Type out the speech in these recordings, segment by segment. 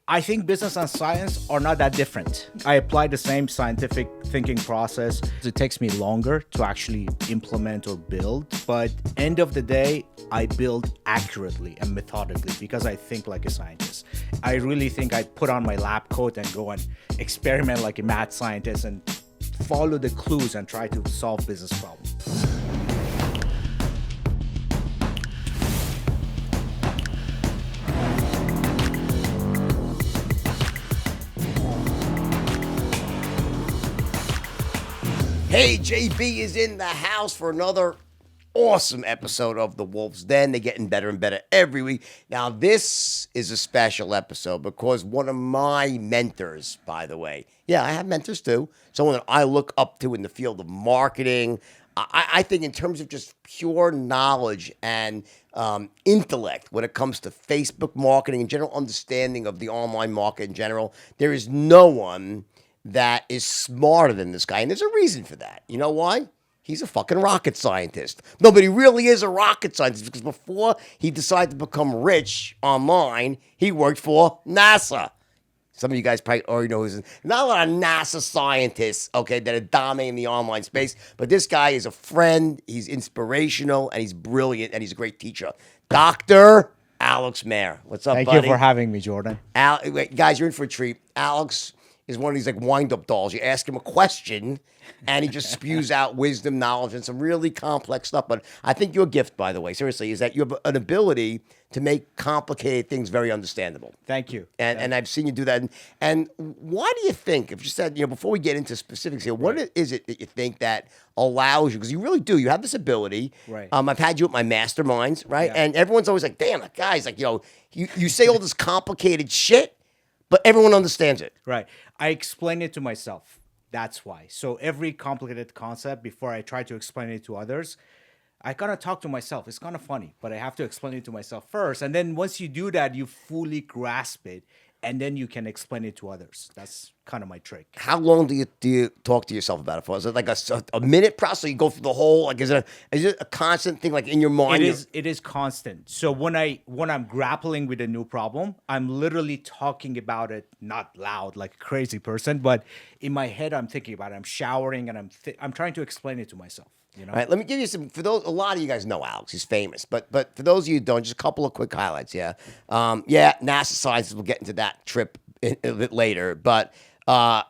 I think business and science are not that different. I apply the same scientific thinking process. It takes me longer to actually implement or build, but end of the day, I build accurately and methodically because I think like a scientist. I really think I put on my lab coat and go and experiment like a mad scientist and follow the clues and try to solve business problems. Hey, JB is in the house for another awesome episode of The Wolf's Den. They're getting better and better every week. Now, this is a special episode because one of my mentors, by the way, I have mentors too, someone that I look up to in the field of marketing. I think in terms of just pure knowledge and intellect when it comes to Facebook marketing and general understanding of the online market in general, there is no one that is smarter than this guy. And there's a reason for that. You know why? He's a fucking rocket scientist. No, but he really is a rocket scientist because before he decided to become rich online, he worked for NASA. Some of you guys probably already know who's not a lot of NASA scientists, okay, that are dominating the online space, but this guy is a friend, he's inspirational, and he's brilliant, and he's a great teacher. Dr. Alex Mehr. What's up, Thank buddy? you for having me, Jordan. Wait, guys, you're in for a treat. Alex is one of these like wind-up dolls. You ask him a question, and he just spews out wisdom, knowledge, and some really complex stuff. But I think your gift, by the way, seriously, is that you have an ability to make complicated things very understandable. Thank you. And I've seen you do that. And why do you think, if you said, before we get into specifics here, what is it that you think that allows you, because you really do, you have this ability. Right. I've had you at my masterminds, right? Yeah. And everyone's always like, damn, that guy's like, you say all this complicated shit, but everyone understands it. Right. I explain it to myself. That's why. So every complicated concept, before I try to explain it to others, I kind of talk to myself. It's kind of funny, but I have to explain it to myself first. And then once you do that, you fully grasp it, and then you can explain it to others. That's kind of my trick. How long do you talk to yourself about it for? Is it like a minute process? Or you go through the whole, like, is it a constant thing, like in your mind? It is constant. So when I'm grappling with a new problem, I'm literally talking about it, not loud like a crazy person, but in my head I'm thinking about it. I'm showering and I'm trying to explain it to myself. All right, let me give you some. For those, a lot of you guys know Alex. He's famous, but for those of you who don't, just a couple of quick highlights. NASA scientists. We'll get into that trip a bit later, but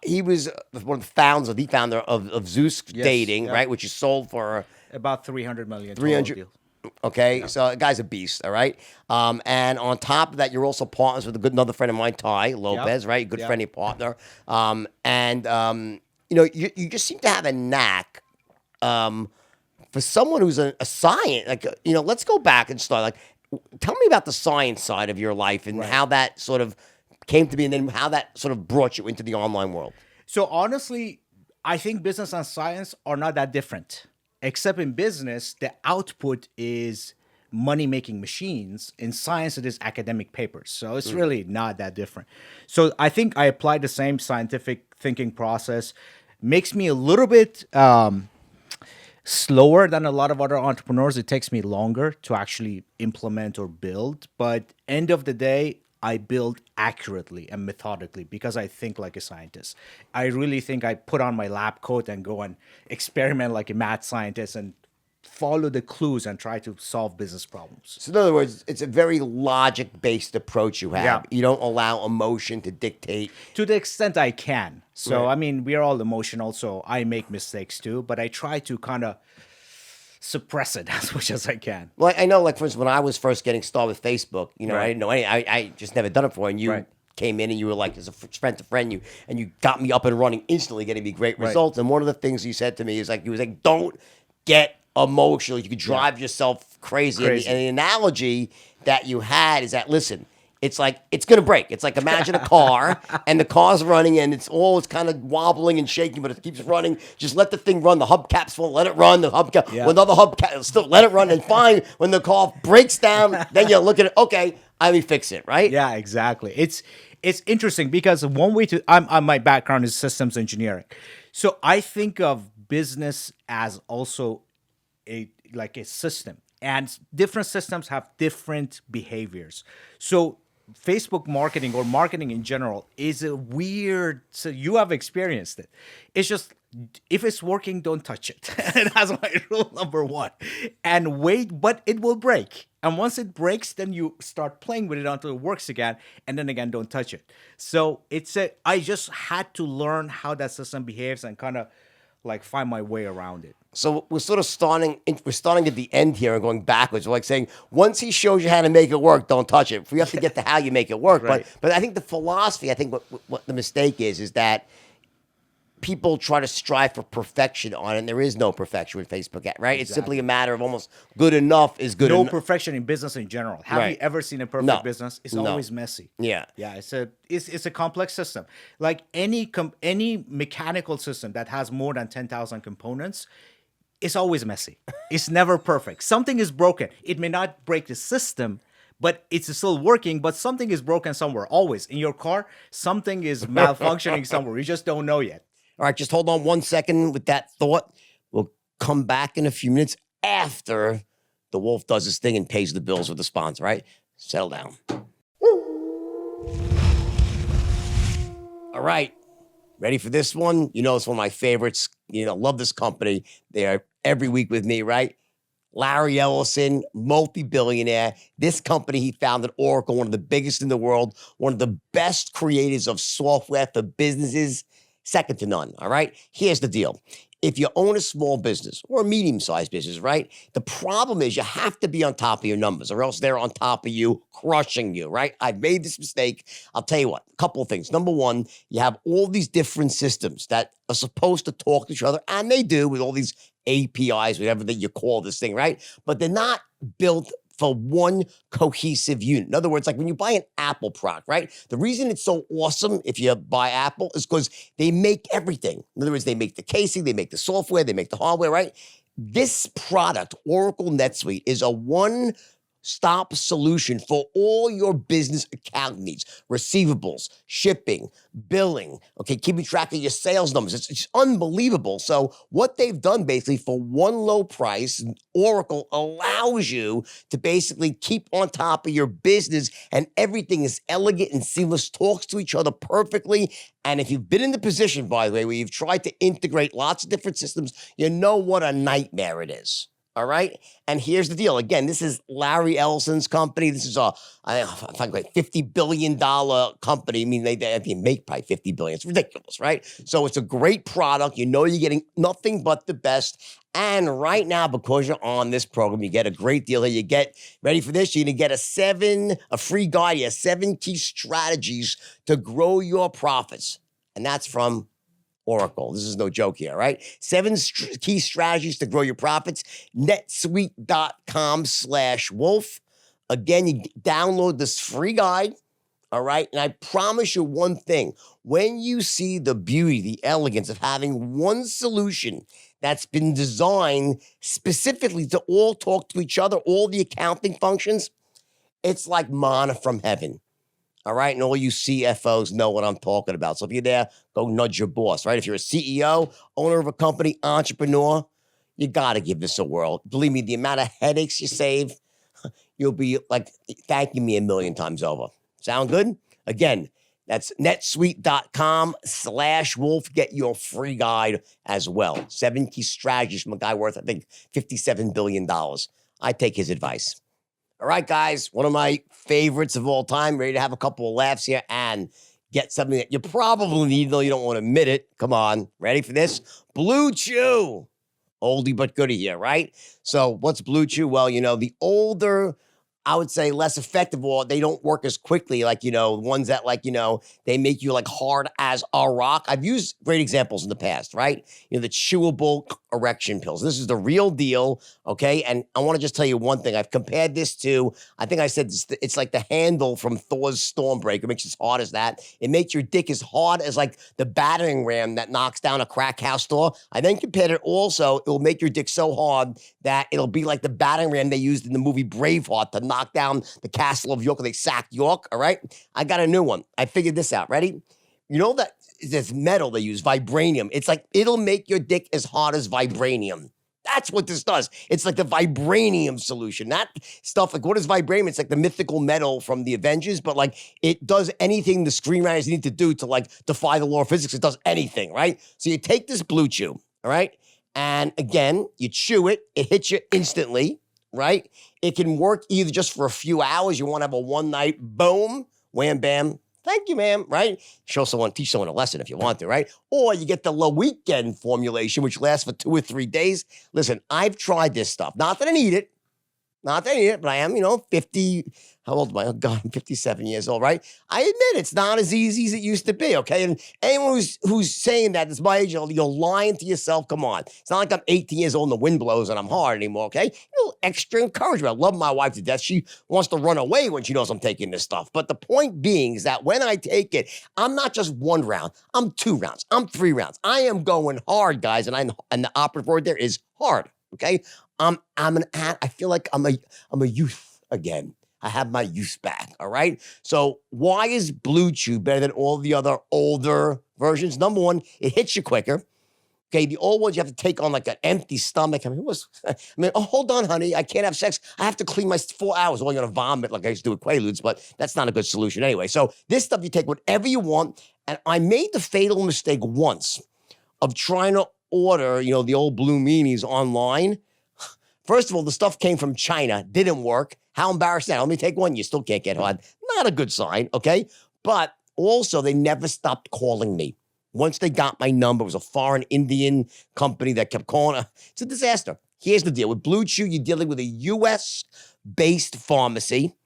he was one of the founder of Zoosk dating, right, which is sold for about 300 million. 300. Okay, so the guy's a beast, all right? And on top of that, you're also partners with another friend of mine, Tai Lopez, right? Good friend and partner. You just seem to have a knack for someone who's a science. Like, let's go back and start. Like, tell me about the science side of your life and how that sort of came to be, and then how that sort of brought you into the online world. So honestly, I think business and science are not that different. Except in business, the output is money-making machines. In science, it is academic papers. So it's really not that different. So I think I apply the same scientific thinking process. Makes me a little bit slower than a lot of other entrepreneurs. It takes me longer to actually implement or build. But end of the day, I build accurately and methodically because I think like a scientist. I really think I put on my lab coat and go and experiment like a mad scientist and follow the clues and try to solve business problems. So in other words, it's a very logic-based approach you have. Yeah. You don't allow emotion to dictate. To the extent I can. So, Right. I mean, we are all emotional, so I make mistakes too, but I try to kind of suppress it as much as I can. Well, I know, like, for instance, when I was first getting started with Facebook, I Right. didn't know any. I just never done it before, and you Right. came in and you were like, as a friend to friend, you got me up and running instantly, getting me great Right. results. And one of the things you said to me is like, you was like, don't get emotional. You could drive yourself crazy. And the analogy that you had is that, listen, it's like, it's going to break. It's like, imagine a car and the car's running and it's kind of wobbling and shaking, but it keeps running. Just let the thing run. The hubcaps full, let it run. The hubcap, Yeah. with another hubcap, still let it run. And fine, when the car breaks down, then you look at it, okay, let me fix it, right? Yeah, exactly. It's interesting because one way to my background is systems engineering. So I think of business as also a system, and different systems have different behaviors. So Facebook marketing or marketing in general is a weird. So you have experienced it. It's just if it's working, don't touch it. That's my rule number one. And wait, but it will break. And once it breaks, then you start playing with it until it works again. And then again, don't touch it. So I just had to learn how that system behaves and kind of like find my way around it. So we're sort of starting at the end here and going backwards. We're like saying, once he shows you how to make it work, don't touch it. We have to get to how you make it work. Right. But I think the philosophy, I think what the mistake is that people try to strive for perfection on it, and there is no perfection with Facebook, right? It's simply a matter of almost good enough is good enough. No perfection in business in general. Have Right. you ever seen a perfect No. business? It's No. always messy. Yeah. Yeah, it's a complex system. Like any mechanical system that has more than 10,000 components, it's always messy. It's never perfect. Something is broken. It may not break the system, but it's still working, but something is broken somewhere. Always. In your car, something is malfunctioning somewhere. You just don't know yet. All right, just hold on 1 second with that thought. We'll come back in a few minutes after the wolf does his thing and pays the bills with the sponsor, right? Settle down. All right, ready for this one? You know, it's one of my favorites. You know, love this company. They are every week with me, right? Larry Ellison, multi-billionaire. This company, he founded Oracle, one of the biggest in the world, one of the best creators of software for businesses, second to none, all right? Here's the deal. If you own a small business or a medium-sized business, right, the problem is you have to be on top of your numbers or else they're on top of you, crushing you, right? I've made this mistake. I'll tell you what, a couple of things. Number one, you have all these different systems that are supposed to talk to each other, and they do with all these APIs, whatever that you call this thing, right? But they're not built for one cohesive unit. In other words, like when you buy an Apple product, right? The reason it's so awesome if you buy Apple is because they make everything. In other words, they make the casing, they make the software, they make the hardware, right? This product, Oracle NetSuite, is a one-stop solution for all your business account needs, receivables, shipping, billing, okay, keeping track of your sales numbers. It's unbelievable. So what they've done basically for one low price, Oracle allows you to basically keep on top of your business and everything is elegant and seamless, talks to each other perfectly. And if you've been in the position, by the way, where you've tried to integrate lots of different systems, you know what a nightmare it is. All right. And here's the deal. Again, this is Larry Ellison's company. This is I think like $50 billion company. I mean, they make probably $50 billion. It's ridiculous, right? So it's a great product. You know, you're getting nothing but the best. And right now, because you're on this program, you get a great deal here. You get, ready for this? You're going to get a free guide here, 7 key strategies to grow your profits. And that's from Oracle. This is no joke here, right? 7 key strategies to grow your profits. NetSuite.com/wolf. Again, you download this free guide, all right? And I promise you one thing. When you see the beauty, the elegance of having one solution that's been designed specifically to all talk to each other, all the accounting functions, it's like manna from heaven. All right, and all you CFOs know what I'm talking about. So if you're there, go nudge your boss, right? If you're a CEO, owner of a company, entrepreneur, you got to give this a whirl. Believe me, the amount of headaches you save, you'll be like thanking me a million times over. Sound good? Again, that's netsuite.com/wolf. Get your free guide as well. 7 key strategies from a guy worth, I think, $57 billion. I take his advice. All right, guys, one of my favorites of all time. Ready to have a couple of laughs here and get something that you probably need, though you don't want to admit it. Come on. Ready for this? Blue Chew. Oldie but goodie here, right? So what's Blue Chew? Well, you know, the older, I would say less effective, or they don't work as quickly, like, you know, ones that, like, you know, they make you like hard as a rock. I've used great examples in the past, right? You know, the chewable erection pills. This is the real deal, okay? And I want to just tell you one thing. I've compared this to, I think I said this, it's like the handle from Thor's Stormbreaker. It makes it as hard as that. It makes your dick as hard as like the battering ram that knocks down a crack house door. I then compared it also, it will make your dick so hard that it'll be like the battering ram they used in the movie Braveheart to knock down the castle of York, or they sacked York, all right? I got a new one. I figured this out. Ready? You know that this metal they use, vibranium. It's like, it'll make your dick as hard as vibranium. That's what this does. It's like the vibranium solution. That stuff, like what is vibranium? It's like the mythical metal from the Avengers, but like it does anything the screenwriters need to do to like defy the law of physics. It does anything, right? So you take this blue chew, all right? And again, you chew it, it hits you instantly, right? It can work either just for a few hours. You want to have a one night, boom, wham, bam. Thank you, ma'am, right? Teach someone a lesson if you want to, right? Or you get the low weekend formulation, which lasts for 2 or 3 days. Listen, I've tried this stuff. Not that I need it. Not that I need it, but I am, 50. How old am I? Oh, God, I'm 57 years old, right? I admit it's not as easy as it used to be, okay? And anyone who's saying that is my age, you're lying to yourself. Come on. It's not like I'm 18 years old and the wind blows and I'm hard anymore, okay? Extra encouragement. I love my wife to death. She wants to run away when she knows I'm taking this stuff. But the point being is that when I take it, I'm not just 1 round. I'm 2 rounds. I'm 3 rounds. I am going hard, guys, and the operative word there is hard, okay? I feel like I'm a youth again. I have my youth back, all right? So why is Blue Chew better than all the other older versions? Number one, it hits you quicker. Okay, the old ones you have to take on like an empty stomach. Oh, hold on, honey, I can't have sex. I have to clean my 4 hours. Well, I'm gonna vomit like I used to do with Quaaludes, but that's not a good solution anyway. So this stuff, you take whatever you want. And I made the fatal mistake once of trying to order, the old Blue Meanies online. First of all, the stuff came from China, didn't work. How embarrassing. Let me take one. You still can't get hard. Not a good sign, okay? But also, they never stopped calling me. Once they got my number, it was a foreign Indian company that kept calling. It's a disaster. Here's the deal. With Blue Chew, you're dealing with a U.S.-based pharmacy.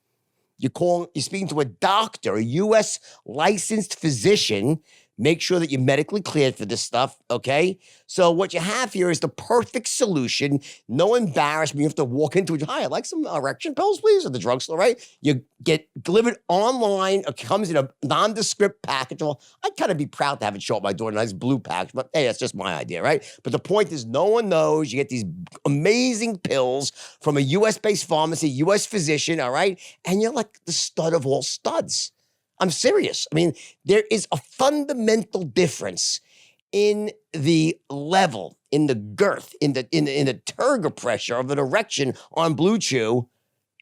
You're speaking to a doctor, a U.S. licensed physician. Make sure that you're medically cleared for this stuff, okay? So what you have here is the perfect solution. No embarrassment. You have to walk into it. Hi, I'd like some erection pills, please, at the drugstore, right? You get delivered online. It comes in a nondescript package. Well, I'd kind of be proud to have it show up my door in a nice blue package, but hey, that's just my idea, right? But the point is no one knows. You get these amazing pills from a U.S.-based pharmacy, U.S. physician, all right? And you're like the stud of all studs. I'm serious. I mean, there is a fundamental difference in the level, in the girth, in the turgor pressure of an erection on Blue Chew.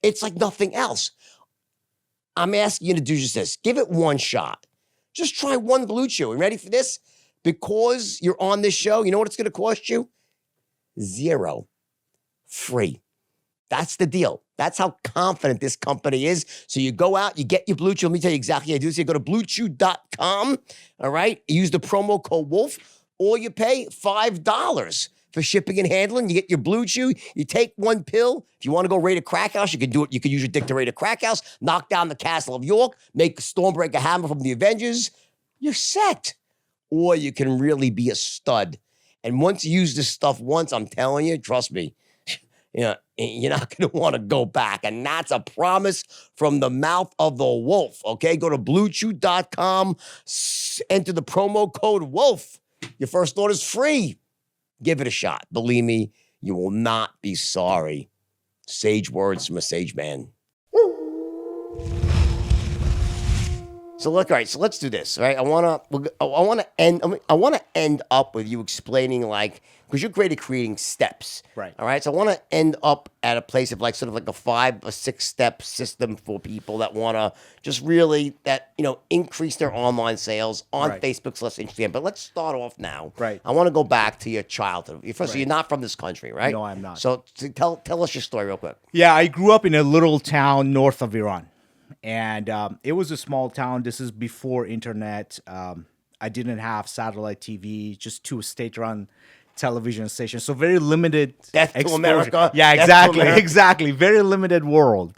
It's like nothing else. I'm asking you to do just this. Give it one shot. Just try one Blue Chew. You ready for this? Because you're on this show, you know what it's going to cost you? 0. Free. That's the deal. That's how confident this company is. So you go out, you get your Blue Chew. Let me tell you exactly how you do this. You go to bluechew.com, all right? You use the promo code WOLF, or you pay $5 for shipping and handling. You get your Blue Chew. You take one pill. If you want to go raid a crack house, you can do it. You can use your dick to raid a crack house, knock down the Castle of York, make a Stormbreaker hammer from the Avengers. You're set. Or you can really be a stud. And once you use this stuff once, I'm telling you, trust me, you're not going to want to go back. And that's a promise from the mouth of the wolf, okay? Go to bluechew.com, enter the promo code WOLF. Your first order is free. Give it a shot. Believe me, you will not be sorry. Sage words from a sage man. So look, all right. So let's do this, right? I want to end up with you explaining, like, because you're great at creating steps, right? All right. So I want to end up at a place of like sort of like a 5 or 6 step system for people that want to just really increase their online sales on Facebook / Instagram. But let's start off now. Right. I want to go back to your childhood. First, so you're not from this country, right? No, I'm not. So tell us your story real quick. Yeah, I grew up in a little town north of Iran. And it was a small town. This is before internet. I didn't have satellite TV, just 2 state-run television stations. So very limited Death to America. Yeah, exactly. Very limited world.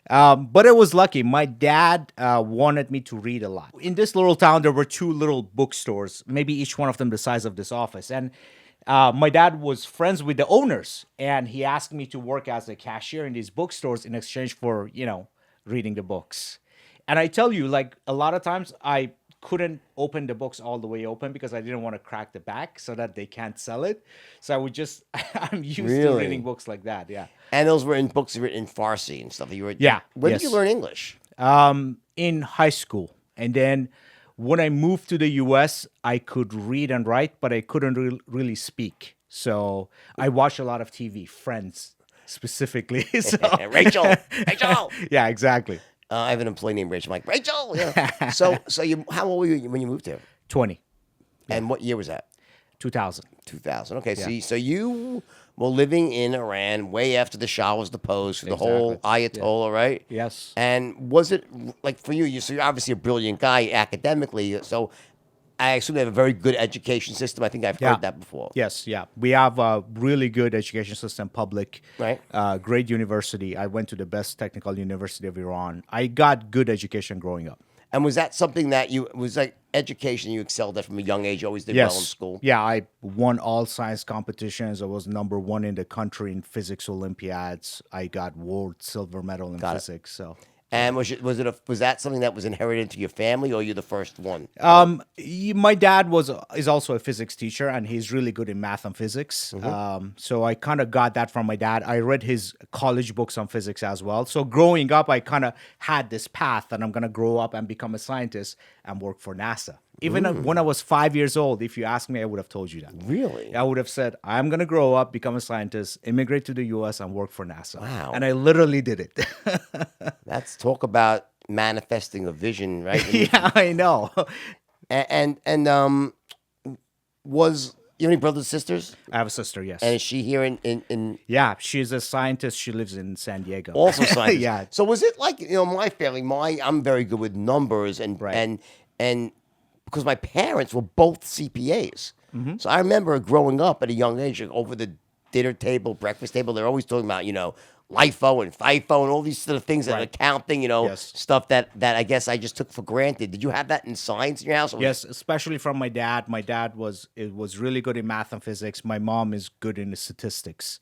But it was lucky. My dad wanted me to read a lot. In this little town, there were 2 little bookstores, maybe each one of them the size of this office. And my dad was friends with the owners. And he asked me to work as a cashier in these bookstores in exchange for, reading the books. And I tell you, like, a lot of times I couldn't open the books all the way open because I didn't want to crack the back so that they can't sell it. So I would just, I'm used to reading books like that. Yeah. And those were in books written in Farsi and stuff. When did you learn English? In high school. And then when I moved to the US, I could read and write, but I couldn't really speak. So I watch a lot of TV, Friends specifically. So Rachel. yeah, exactly. I have an employee named Rachel. I'm like, Rachel. Yeah. So how old were you when you moved here? 20, And what year was that? 2000. 2000. Okay, Yeah. so you were living in Iran way after the Shah was deposed for the whole Ayatollah, right? Yes. And was it like for you? So you're obviously a brilliant guy academically. So I assume they have a very good education system. I think I've heard that before. Yes, yeah. We have a really good education system, public, Right. Great university. I went to the best technical university of Iran. I got good education growing up. And was that something that was like education you excelled at from a young age? You always did well in school? Yeah, I won all science competitions. I was #1 in the country in physics Olympiads. I got world silver medal in physics. So. And was that something that was inherited to your family, or you're the first one? My dad is also a physics teacher, and he's really good in math and physics. So I kind of got that from my dad. I read his college books on physics as well. So growing up, I kind of had this path that I'm going to grow up and become a scientist and work for NASA. Even when I was 5 years old, if you asked me, I would have told you that. Really? I would have said, I'm going to grow up, become a scientist, immigrate to the U.S., and work for NASA. Wow. And I literally did it. Let's talk about manifesting a vision, right? Yeah, I know. And was you have any brothers and sisters? I have a sister, yes. And is she here in Yeah, she's a scientist. She lives in San Diego. also scientist? Yeah. So was it like, my family, I'm very good with numbers and because my parents were both CPAs. So I remember growing up at a young age, like, over the dinner table, breakfast table, they're always talking about, LIFO and FIFO and all these sort of things, that accounting, Yes. stuff that I guess I just took for granted. Did you have that in science in your house? Yes, especially from my dad. My dad was really good in math and physics. My mom is good in the statistics.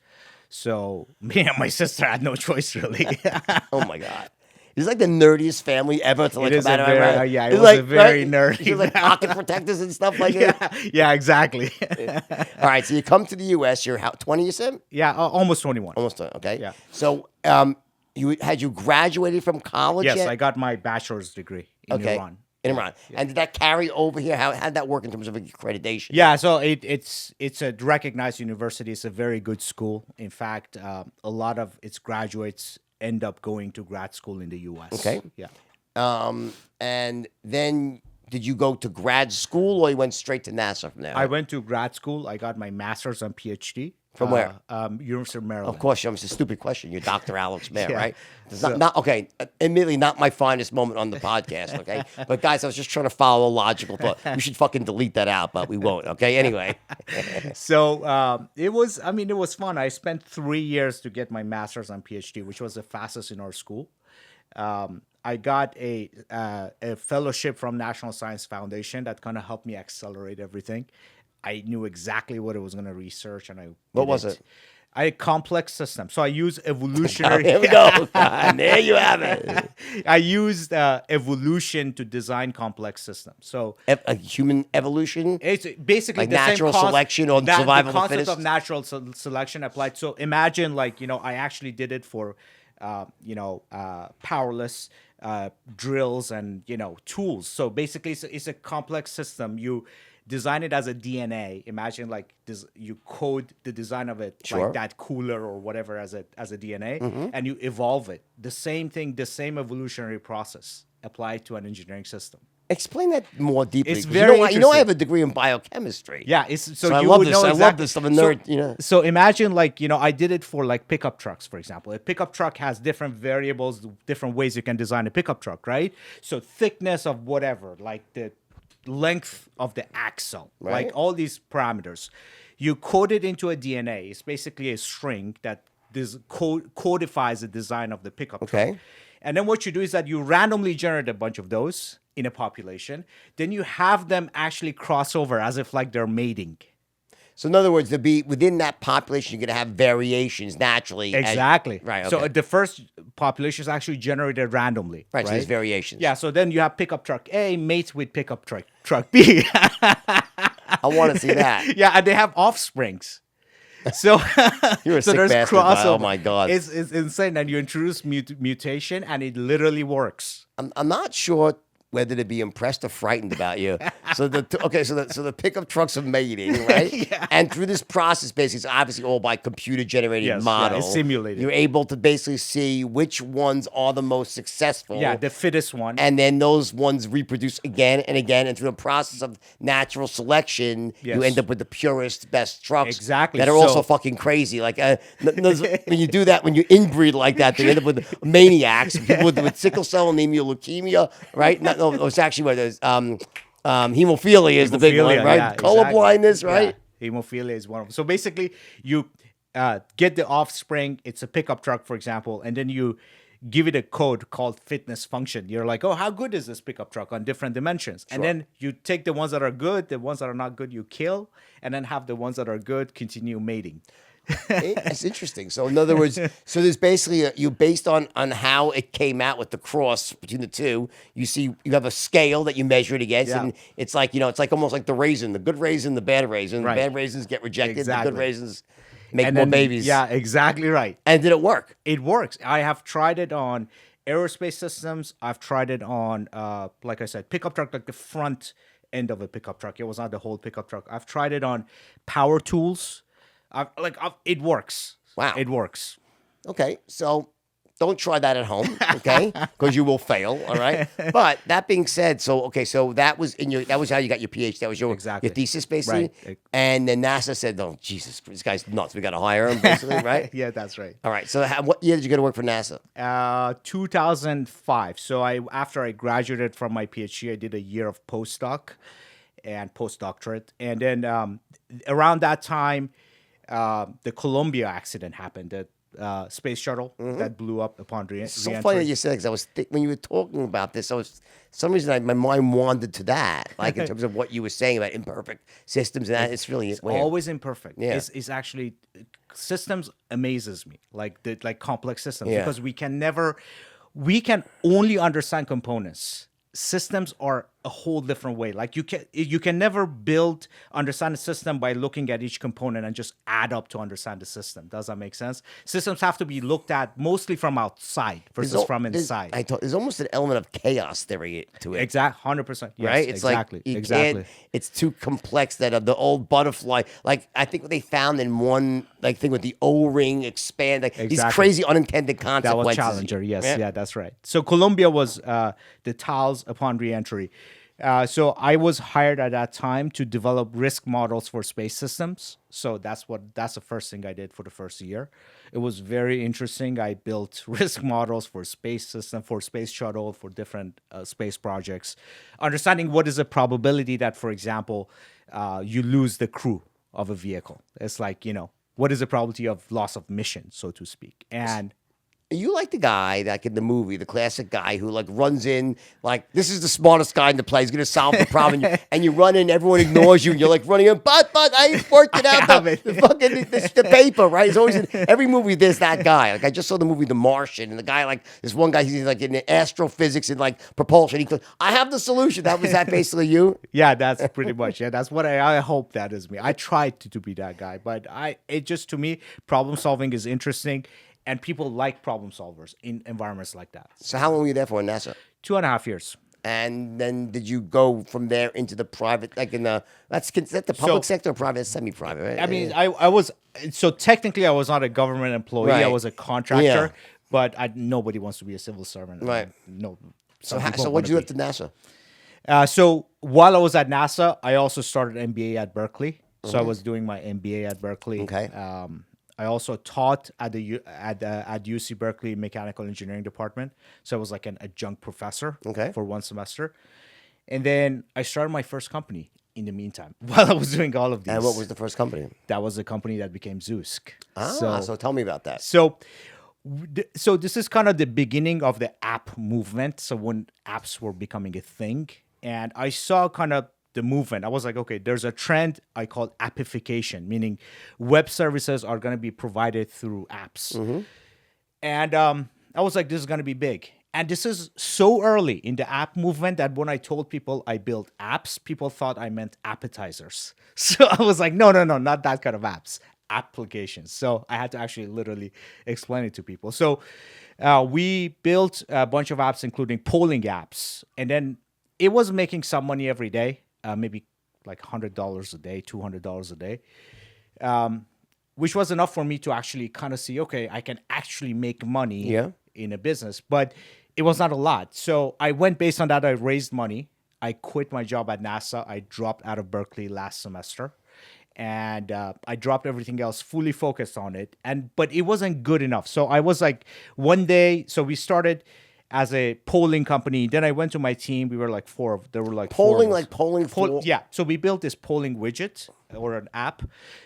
So me and my sister had no choice, really. Oh my God. It's like the nerdiest family ever to like It is come out a of very, right? yeah, it It's was like, a very right? nerdy. It's like pocket protectors and stuff like that. Yeah, exactly. All right, so you come to the U.S. You're 20, you said? Yeah, almost 21. Almost 20, okay. Yeah. So you graduated from college Yes, yet? I got my bachelor's degree in Iran. In Iran. And did that carry over here? How did that work in terms of accreditation? Yeah, so it's a recognized university. It's a very good school. In fact, a lot of its graduates end up going to grad school in the U.S. Okay. Yeah. And then did you go to grad school or you went straight to NASA from there? I went to grad school. I got my master's and PhD. From where? University of Maryland. Of course, it's a stupid question. You're Dr. Alex Mehr, Yeah. right? It's not okay. Admittedly, not my finest moment on the podcast, okay? But guys, I was just trying to follow a logical thought. We should fucking delete that out, but we won't, okay? Anyway. So it was fun. I spent 3 years to get my master's and PhD, which was the fastest in our school. I got a fellowship from National Science Foundation that kind of helped me accelerate everything. I knew exactly what I was going to research, and What was it? A complex system. So I use evolutionary. Here we go. There you have it. I used evolution to design complex systems. So A human evolution? it's basically Like the natural same selection or survival of the the concept fittest? of natural selection applied. So imagine, I actually did it for, powerless drills and tools. So basically, it's a complex system. You design it as a DNA. Imagine you code the design of it, Sure. like that cooler or whatever as a DNA, and you evolve it. The same thing, the same evolutionary process applied to an engineering system. Explain that more deeply. It's 'cause very I interesting. have a degree in biochemistry. Yeah, So I you love would this. know I love exactly- this. I'm a nerd, So imagine I did it for pickup trucks, for example. A pickup truck has different variables, different ways you can design a pickup truck, right? So thickness of whatever, like the length of the axle, Right. like all these parameters. You code it into a DNA. It's basically a string that codifies the design of the pickup truck. Okay. And then what you do is that you randomly generate a bunch of those in a population. Then you have them actually cross over as if they're mating. So in other words, there'll be within that population, you're going to have variations naturally. Exactly. Right. Okay. So the first population is actually generated randomly. right. So there's variations. Yeah. So then you have pickup truck A mates with pickup truck B. I want to see that. Yeah, and they have offsprings. So You're a so sick there's bastard, man. crossover. Oh my God. It's insane. And you introduce mutation, and it literally works. I'm not sure whether to be impressed or frightened about you. So the pickup trucks are mating, right? Yeah. And through this process, basically, it's obviously all by computer generated Yes, model. yeah, it's simulated. You're able to basically see which ones are the most successful. Yeah, the fittest one. And then those ones reproduce again and again. And through the process of natural selection, you Yes. end up with the purest, best trucks. Exactly. That are So- also fucking crazy. Like when you do that, when you inbreed like that, they end up with maniacs, people with sickle cell anemia, leukemia, right? No, it's actually what it is. Hemophilia is the big one, Hemophilia, right? yeah, Colorblindness, exactly. right? Yeah, hemophilia is one of them. So basically, you get the offspring. It's a pickup truck, for example, and then you give it a code called fitness function. You're like, oh, how good is this pickup truck on different dimensions? And then you take the ones that are good, the ones that are not good, you kill, and then have the ones that are good continue mating. It's interesting. So in other words, so there's basically you based on how it came out with the cross between the two. You have a scale that you measure it against, Yeah. and it's like it's like almost like the raisin, the good raisin, the bad raisin. Right. The bad raisins get rejected. The Exactly. good raisins make And more then, babies. Yeah, exactly right. And did it work? It works. I have tried it on aerospace systems. I've tried it on, like I said, pickup truck, like the front end of a pickup truck. It was not the whole pickup truck. I've tried it on power tools. It works. Wow. It works. Okay, so don't try that at home, okay? Because you will fail. All right. But that being said, so that was how you got your PhD. That was your thesis, basically. Right. And then NASA said, "Oh, Jesus, this guy's nuts. We got to hire him," basically, right? Yeah, that's right. All right. So what year did you go to work for NASA? 2005. So after I graduated from my PhD, I did a year of postdoc and postdoctorate, and then around that time, the Columbia accident happened. The space shuttle that blew up upon It's so re-entry. funny that you said that, because when you were talking about this, for some reason my mind wandered to that, like in terms of what you were saying about imperfect systems and that. It's really weird. Always imperfect. Yeah. It's actually systems amazes me, like complex systems, Yeah. because we can only understand components. Systems are a whole different way. Like you can never understand a system by looking at each component and just add up to understand the system. Does that make sense? Systems have to be looked at mostly from outside versus from inside. There's almost an element of chaos theory to it. Exact 100%. Yes, Right? It's exactly. like you exactly. can't. It's too complex. That the old butterfly. Like I think what they found in one thing with the O-ring expand. Like these Exactly. challenges unintended That consequences. was Challenger. Yes, Yeah. yeah, that's right. So Columbia was the tiles upon reentry. So I was hired at that time to develop risk models for space systems. So that's the first thing I did for the first year. It was very interesting. I built risk models for space system, for space shuttle, for different space projects, understanding what is the probability that, for example, you lose the crew of a vehicle. It's like, what is the probability of loss of mission, so to speak? And You like the guy, like in the movie, the classic guy who like runs in, like this is the smartest guy in the play. He's gonna solve the problem, and you run in, everyone ignores you, and you're like running in. But I worked it out. The paper, right? It's always in every movie. There's that guy. Like I just saw the movie The Martian, and the guy this one guy, he's like in astrophysics and like propulsion. He goes, "I have the solution." Was that basically you? Yeah, that's pretty much. Yeah, that's what I hope that is me. I tried to be that guy, but to me, problem solving is interesting. And people like problem solvers in environments like that. So how long were you there for in NASA? 2.5 years. And then did you go from there into the private, like in the, is that the public sector or private? It's semi-private, right? I mean, I was, so technically I was not a government employee. Right. I was a contractor, Yeah. but nobody wants to be a civil servant. Right. No. So what did you do at the NASA? So while I was at NASA, I also started MBA at Berkeley. So I was doing my MBA at Berkeley. Okay. I also taught at UC Berkeley Mechanical Engineering Department. So I was like an adjunct professor for one semester. And then I started my first company in the meantime while I was doing all of these. And what was the first company? That was the company that became Zoosk. So tell me about that. So this is kind of the beginning of the app movement. So when apps were becoming a thing, and I saw kind of the movement. I was like, okay, there's a trend I call appification, meaning web services are going to be provided through apps. Mm-hmm. And I was like, this is going to be big. And this is so early in the app movement that when I told people I built apps, people thought I meant appetizers. So I was like, no, not that kind of apps, applications. So I had to actually literally explain it to people. So we built a bunch of apps, including polling apps. And then it was making some money every day, maybe like $100 a day, $200 a day, which was enough for me to actually kind of see, okay, I can actually make money in a business, but it was not a lot. So I went based on that. I raised money. I quit my job at NASA. I dropped out of Berkeley last semester, and I dropped everything else, fully focused on it. But it wasn't good enough. So I was like, one day. So we started as a polling company. Then I went to my team. We were like four. There were like polling, four like polling. yeah. So we built this polling widget or an app.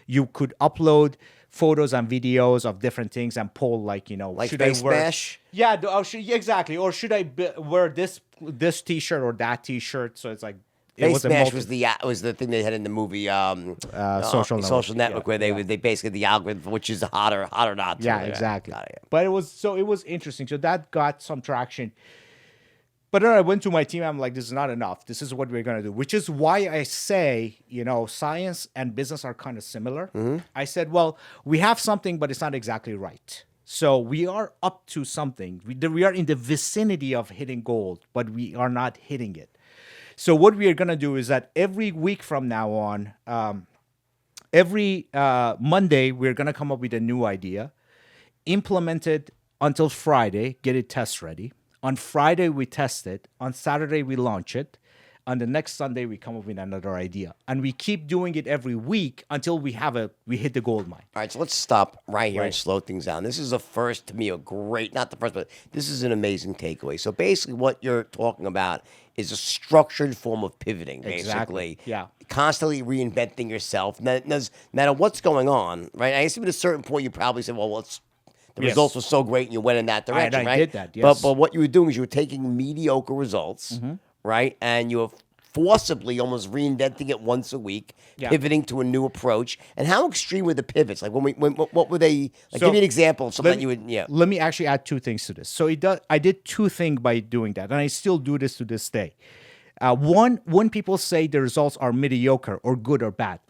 You could upload photos and videos of different things and poll, like, like should face I wear? mesh? Yeah, exactly. Or should I wear this T-shirt or that T-shirt? So it's like Face mesh was the thing they had in the movie Social Network, where they basically the algorithm, which is hot or not. Yeah, exactly. But it was interesting. So that got some traction. But then I went to my team. I'm like, this is not enough. This is what we're going to do, which is why I say, science and business are kind of similar. Mm-hmm. I said, well, we have something, but it's not exactly right. So we are up to something. We are in the vicinity of hitting gold, but we are not hitting it. So what we are going to do is that every week from now on, every Monday, we're going to come up with a new idea, implement it until Friday, get it test ready. On Friday, we test it. On Saturday, we launch it. On the next Sunday, we come up with another idea. And we keep doing it every week until we hit the gold mine. All right, so let's stop right here and slow things down. This is a first, to me, not the first, but this is an amazing takeaway. So basically what you're talking about is a structured form of pivoting, basically. Exactly. Yeah. Constantly reinventing yourself. No matter what's going on, right? I guess at a certain point, you probably said, well, the results were so great and you went in that direction, right? I did that, yes. But what you were doing is you were taking mediocre results, right? And you were forcibly almost reinventing it once a week, pivoting to a new approach. And how extreme were the pivots? Like what were they? Like, give me an example of something you would. Yeah. Let me actually add two things to this. So I did two things by doing that, and I still do this to this day. One, when people say the results are mediocre or good or bad,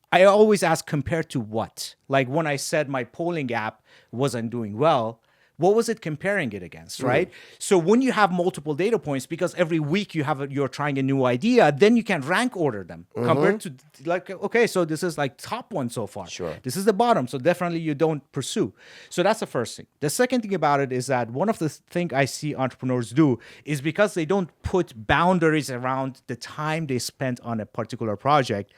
I always ask, compared to what? Like when I said my polling app wasn't doing well, what was it comparing it against, right? So when you have multiple data points, because every week you're trying a new idea, then you can rank order them compared to, like, okay, so this is like top one so far. Sure. This is the bottom, so definitely you don't pursue. So that's the first thing. The second thing about it is that one of the things I see entrepreneurs do is because they don't put boundaries around the time they spent on a particular project,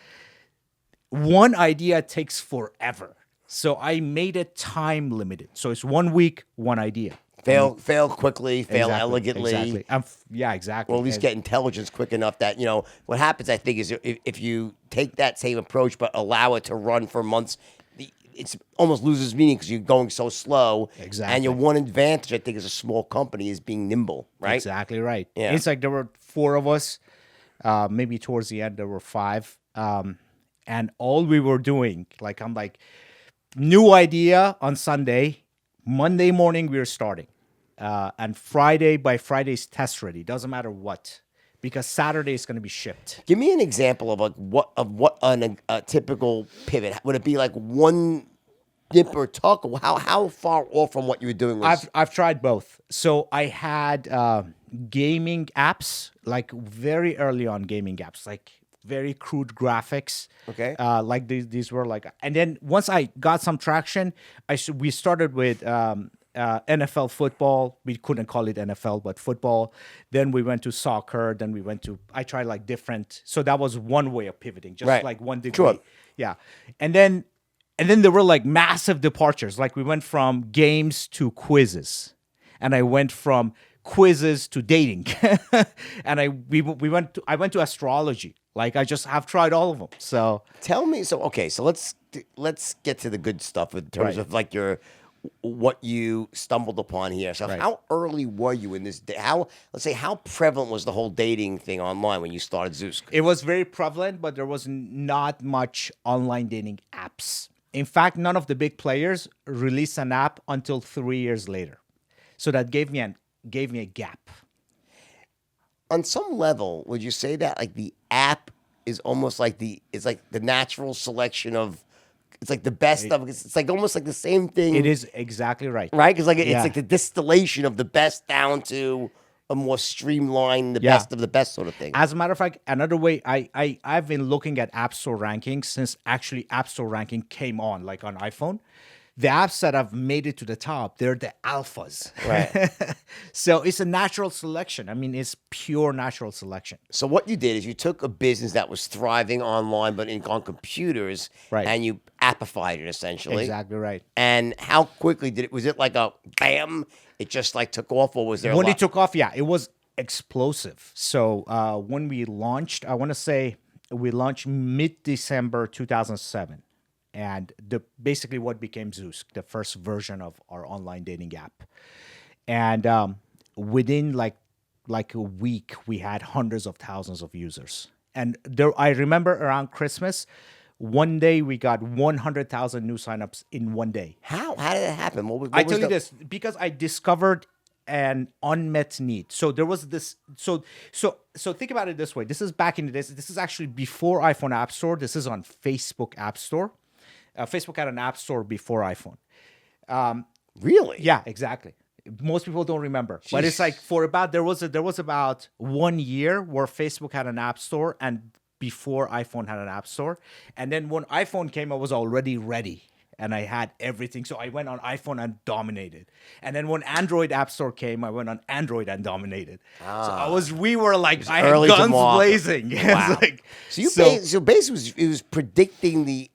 one idea takes forever. So I made it time limited. So it's 1 week, one idea. Fail quickly, fail elegantly. Exactly. Yeah, exactly. Or at least get intelligence quick enough that, what happens, I think, is if you take that same approach but allow it to run for months, it almost loses meaning because you're going so slow. Exactly. And your one advantage, I think, as a small company is being nimble, right? Exactly right. Yeah. It's like there were 4 of us. Maybe towards the end, there were 5. And all we were doing, I'm like, new idea on Sunday. Monday morning, we were starting. And by Friday's test ready. Doesn't matter what. Because Saturday is going to be shipped. Give me an example of what a typical pivot. Would it be like one dip or tuck? How far off from what you were doing was? I've tried both. So I had gaming apps, like very early on gaming apps, like very crude graphics. Okay. Like these were like, and then once I got some traction, we started with NFL football. We couldn't call it NFL, but football. Then we went to soccer. Then I tried like different. So that was one way of pivoting, just like one degree. Sure. Yeah. And then there were like massive departures. Like we went from games to quizzes, and I went from quizzes to dating, and I went to astrology. Like I just have tried all of them. So tell me. So let's get to the good stuff in terms of like what you stumbled upon here. So how early were you in this? Let's say how prevalent was the whole dating thing online when you started Zoosk? It was very prevalent, but there was not much online dating apps. In fact, none of the big players released an app until 3 years later. So that gave me a gap. On some level, would you say that like the app is almost like the natural selection of, it's like the best of, it's like almost like the same thing. It is exactly right. Right? Because it's like the distillation of the best down to a more streamlined, the Yeah. best of the best sort of thing. As a matter of fact, another way I've been looking at App Store rankings since actually App Store ranking came on, like on iPhone. The apps that have made it to the top, they're the alphas. Right. So it's a natural selection. I mean, it's pure natural selection. So what you did is you took a business that was thriving online, but on computers, Right. and you appified it essentially. Exactly right. And how quickly did it? Was it like a bam? It just like took off, or was there? When it took off, yeah, it was explosive. So when we launched, I want to say we launched mid-December 2007. And basically what became Zoosk, the first version of our online dating app. And within like a week, we had hundreds of thousands of users. And I remember around Christmas, one day we got 100,000 new signups in one day. How did it happen? What I was tell you this, because I discovered an unmet need. So there was this. So think about it this way. This is back in the days. This is actually before iPhone App Store. This is on Facebook App Store. Facebook had an app store before iPhone. Really? Yeah, exactly. Most people don't remember, but it's like there was about 1 year where Facebook had an app store, and before iPhone had an app store. And then when iPhone came, I was already ready, and I had everything. So I went on iPhone and dominated. And then when Android App Store came, I went on Android and dominated. We were like, I had early to guns market. blazing. Wow. It's like, So basically, it was predicting the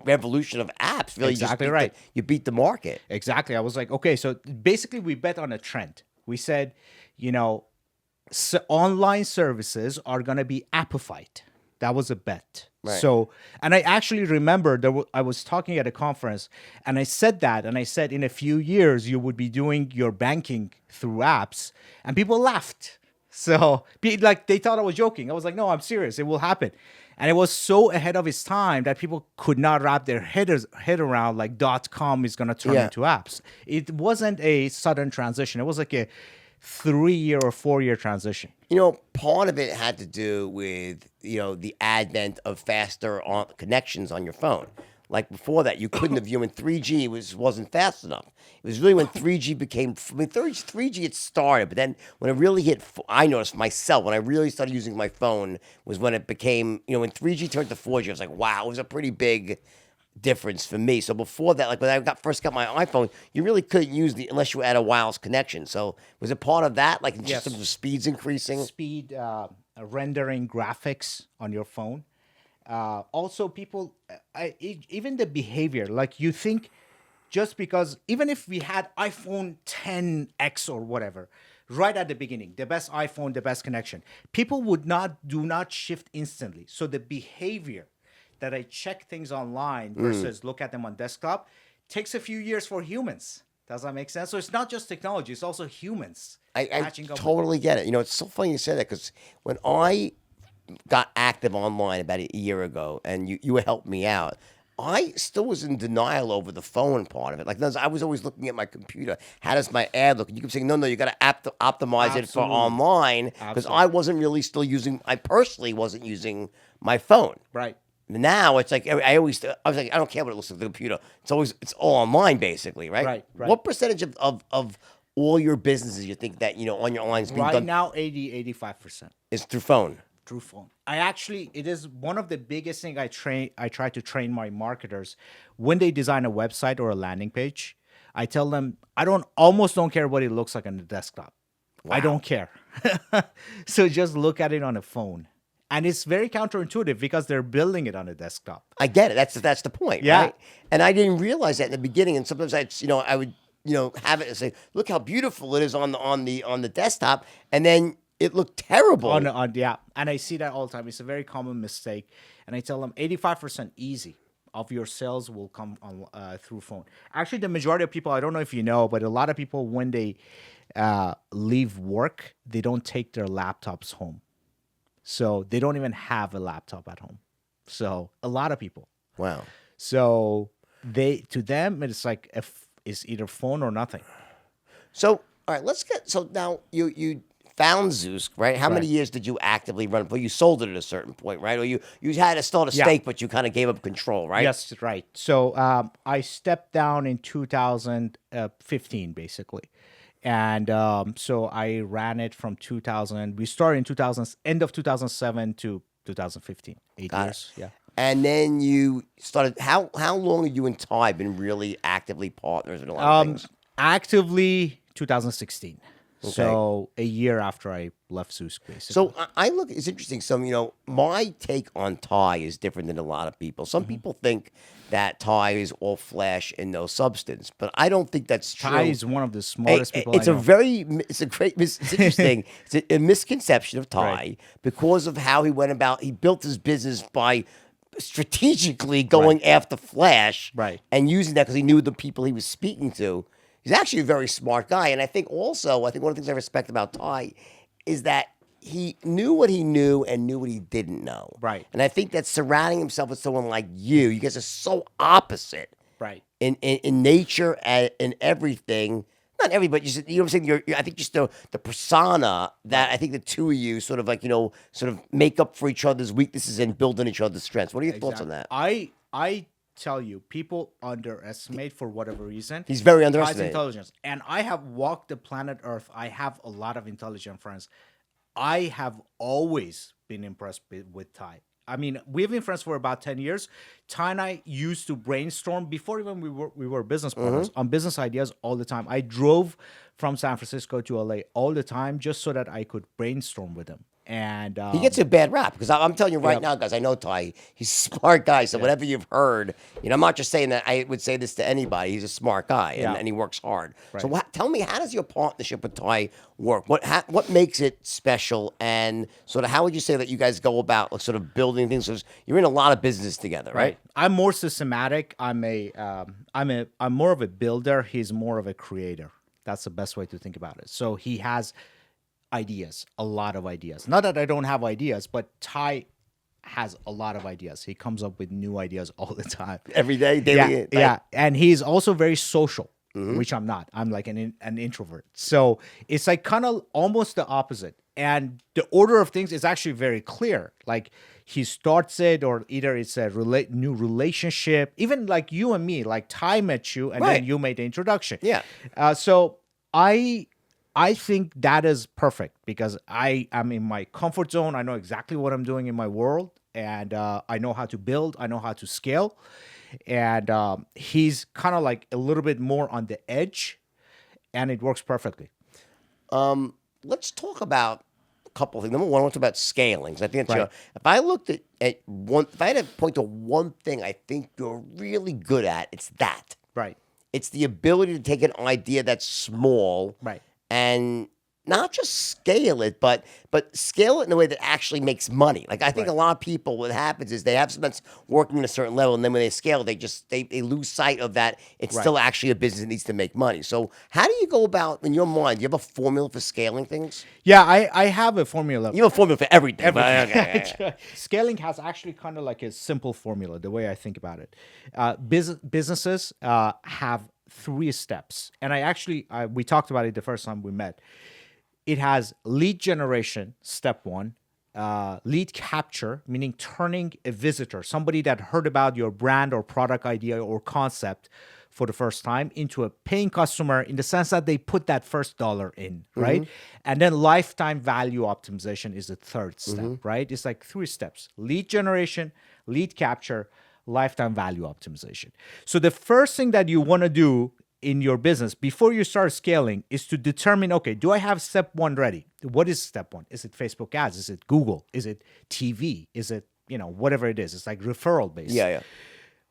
revolution of apps. Really, Exactly just right. You beat the market. Exactly. I was like, okay, so basically we bet on a trend. We said, online services are going to be appified. That was a bet. Right. So, and I actually remember I was talking at a conference and I said that, and I said in a few years you would be doing your banking through apps, and people laughed. So they thought I was joking. I was like, no, I'm serious. It will happen. And it was so ahead of its time that people could not wrap their head around like .com is going to turn into apps. It wasn't a sudden transition. It was like a 3-year or 4-year transition. Part of it had to do with, the advent of faster connections on your phone. Like before that, you couldn't have, when 3G wasn't fast enough. It was really when 3G became, 3G it started, but then when it really hit, I noticed myself, when I really started using my phone was when it became, when 3G turned to 4G, I was like, wow, it was a pretty big difference for me. So before that, like when I first got my iPhone, you really couldn't use unless you had a wireless connection. So was it part of that, like just the speeds increasing? Speed, rendering graphics on your phone. Also, people, even the behavior, like you think just because, even if we had iPhone 10X or whatever, right at the beginning, the best iPhone, the best connection, people do not shift instantly. So the behavior that I check things online versus look at them on desktop takes a few years for humans. Does that make sense? So it's not just technology, it's also humans. I catching up totally get it. It's so funny you say that, because when I got active online about a year ago, and you helped me out, I still was in denial over the phone part of it. Like, I was always looking at my computer. How does my ad look? And you keep saying, no, you got to optimize it for online, because I wasn't really I personally wasn't using my phone. Right. Now it's like I was like, I don't care what it looks like on the computer. It's all online basically, right? Right. What percentage of all your businesses you think that on your online is being Right done now, 85% is through phone? Through phone. It is one of the biggest things I try to train my marketers when they design a website or a landing page. I tell them almost don't care what it looks like on the desktop. Wow. I don't care. So just look at it on a phone. And it's very counterintuitive because they're building it on a desktop. I get it. That's the point, yeah. Right? And I didn't realize that in the beginning. And sometimes I would have it and say, look how beautiful it is on the desktop, and then it looked terrible. Yeah, and I see that all the time. It's a very common mistake, and I tell them 85% easy of your sales will come on through phone. Actually, the majority of people, I don't know if you know, but a lot of people when they leave work, they don't take their laptops home. So they don't even have a laptop at home. So a lot of people. Wow. So to them, it's like it's either phone or nothing. So all right, so now you found Zoosk, right? How many years did you actively run it? Well, you sold it at a certain point, right? Or you had to start a stake, but you kind of gave up control, right? Yes, right. So I stepped down in 2015, basically. And so I ran it from 2000. We started in 2000, end of 2007 to 2015. 8 years. Yeah. And then you started. How long have you and Ty been really actively partners in a lot of things? Actively 2016. Okay. So a year after I left Zoosk, basically. So I look. It's interesting. My take on Ty is different than a lot of people. Some people think that Ty is all flesh and no substance, but I don't think that's true. Ty is one of the smartest people It's I a know. it's a great, it's interesting. It's a misconception of Ty Right. because of how he went about. He built his business by strategically going after flash, Right. and using that because he knew the people he was speaking to. He's actually a very smart guy, and I think one of the things I respect about Ty is that he knew what he knew and knew what he didn't know. Right. And I think that surrounding himself with someone like you guys are so opposite Right. in nature and in everything. Not everybody, you know what I'm saying? I think just the persona that I think the two of you sort of make up for each other's weaknesses and build on each other's strengths. What are your thoughts on that? I tell you, people underestimate for whatever reason. He's very Ty's underestimated. intelligence. And I have walked the planet Earth. I have a lot of intelligent friends. I have always been impressed with Ty. I mean, we've been friends for about 10 years. Ty and I used to brainstorm before even we were business partners on business ideas all the time. I drove from San Francisco to LA all the time just so that I could brainstorm with him. And He gets a bad rap because I'm telling you right now, guys. I know Ty. He's a smart guy. So whatever you've heard, I'm not just saying that. I would say this to anybody. He's a smart guy and he works hard. Right. So tell me, how does your partnership with Ty work? What makes it special? And sort of how would you say that you guys go about sort of building things? 'Cause you're in a lot of business together, right? I'm more systematic. I'm more of a builder. He's more of a creator. That's the best way to think about it. So he has ideas, a lot of ideas. Not that I don't have ideas, but Ty has a lot of ideas. He comes up with new ideas all the time. Every day, daily. Yeah. And he's also very social, which I'm not. I'm like an introvert. So it's like kind of almost the opposite. And the order of things is actually very clear. Like he starts it, or either it's a new relationship. Even like you and me, like Ty met you, and then you made the introduction. Yeah. So I think that is perfect because I am in my comfort zone. I know exactly what I'm doing in my world, and I know how to build. I know how to scale. And he's kind of like a little bit more on the edge, and it works perfectly. Let's talk about a couple of things. Number one, I want to talk about scaling. 'Cause I think that's if I looked at one, if I had to point to one thing I think you're really good at, it's that. Right. It's the ability to take an idea that's small, Right. and not just scale it, but scale it in a way that actually makes money. Like I think a lot of people, what happens is they have something that's working at a certain level, and then when they scale, they lose sight of that. It's still actually a business that needs to make money. So how do you go about, in your mind, do you have a formula for scaling things? Yeah, I have a formula. You have a formula for everything. Okay. Scaling has actually kind of like a simple formula, the way I think about it. Businesses have 3 steps. And we talked about it the first time we met. It has lead generation, step 1, lead capture, meaning turning a visitor, somebody that heard about your brand or product idea or concept for the first time, into a paying customer in the sense that they put that first dollar in, right? And then lifetime value optimization is the third step, right? It's like 3 steps: lead generation, lead capture, lifetime value optimization. So the first thing that you want to do in your business before you start scaling is to determine, okay, do I have step 1 ready? What is step 1? Is it Facebook ads? Is it Google? Is it TV? Is it, whatever it is? It's like referral based. Yeah.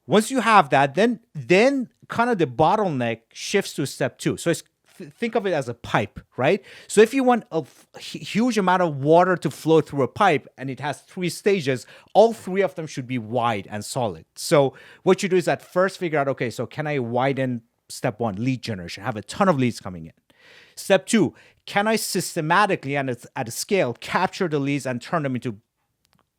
Once you have that, then kind of the bottleneck shifts to step 2. So think of it as a pipe, right? So if you want a huge amount of water to flow through a pipe and it has 3 stages, all 3 of them should be wide and solid. So what you do is at first figure out, okay, so can I widen step 1, lead generation, have a ton of leads coming in. Step 2, can I systematically and at a scale capture the leads and turn them into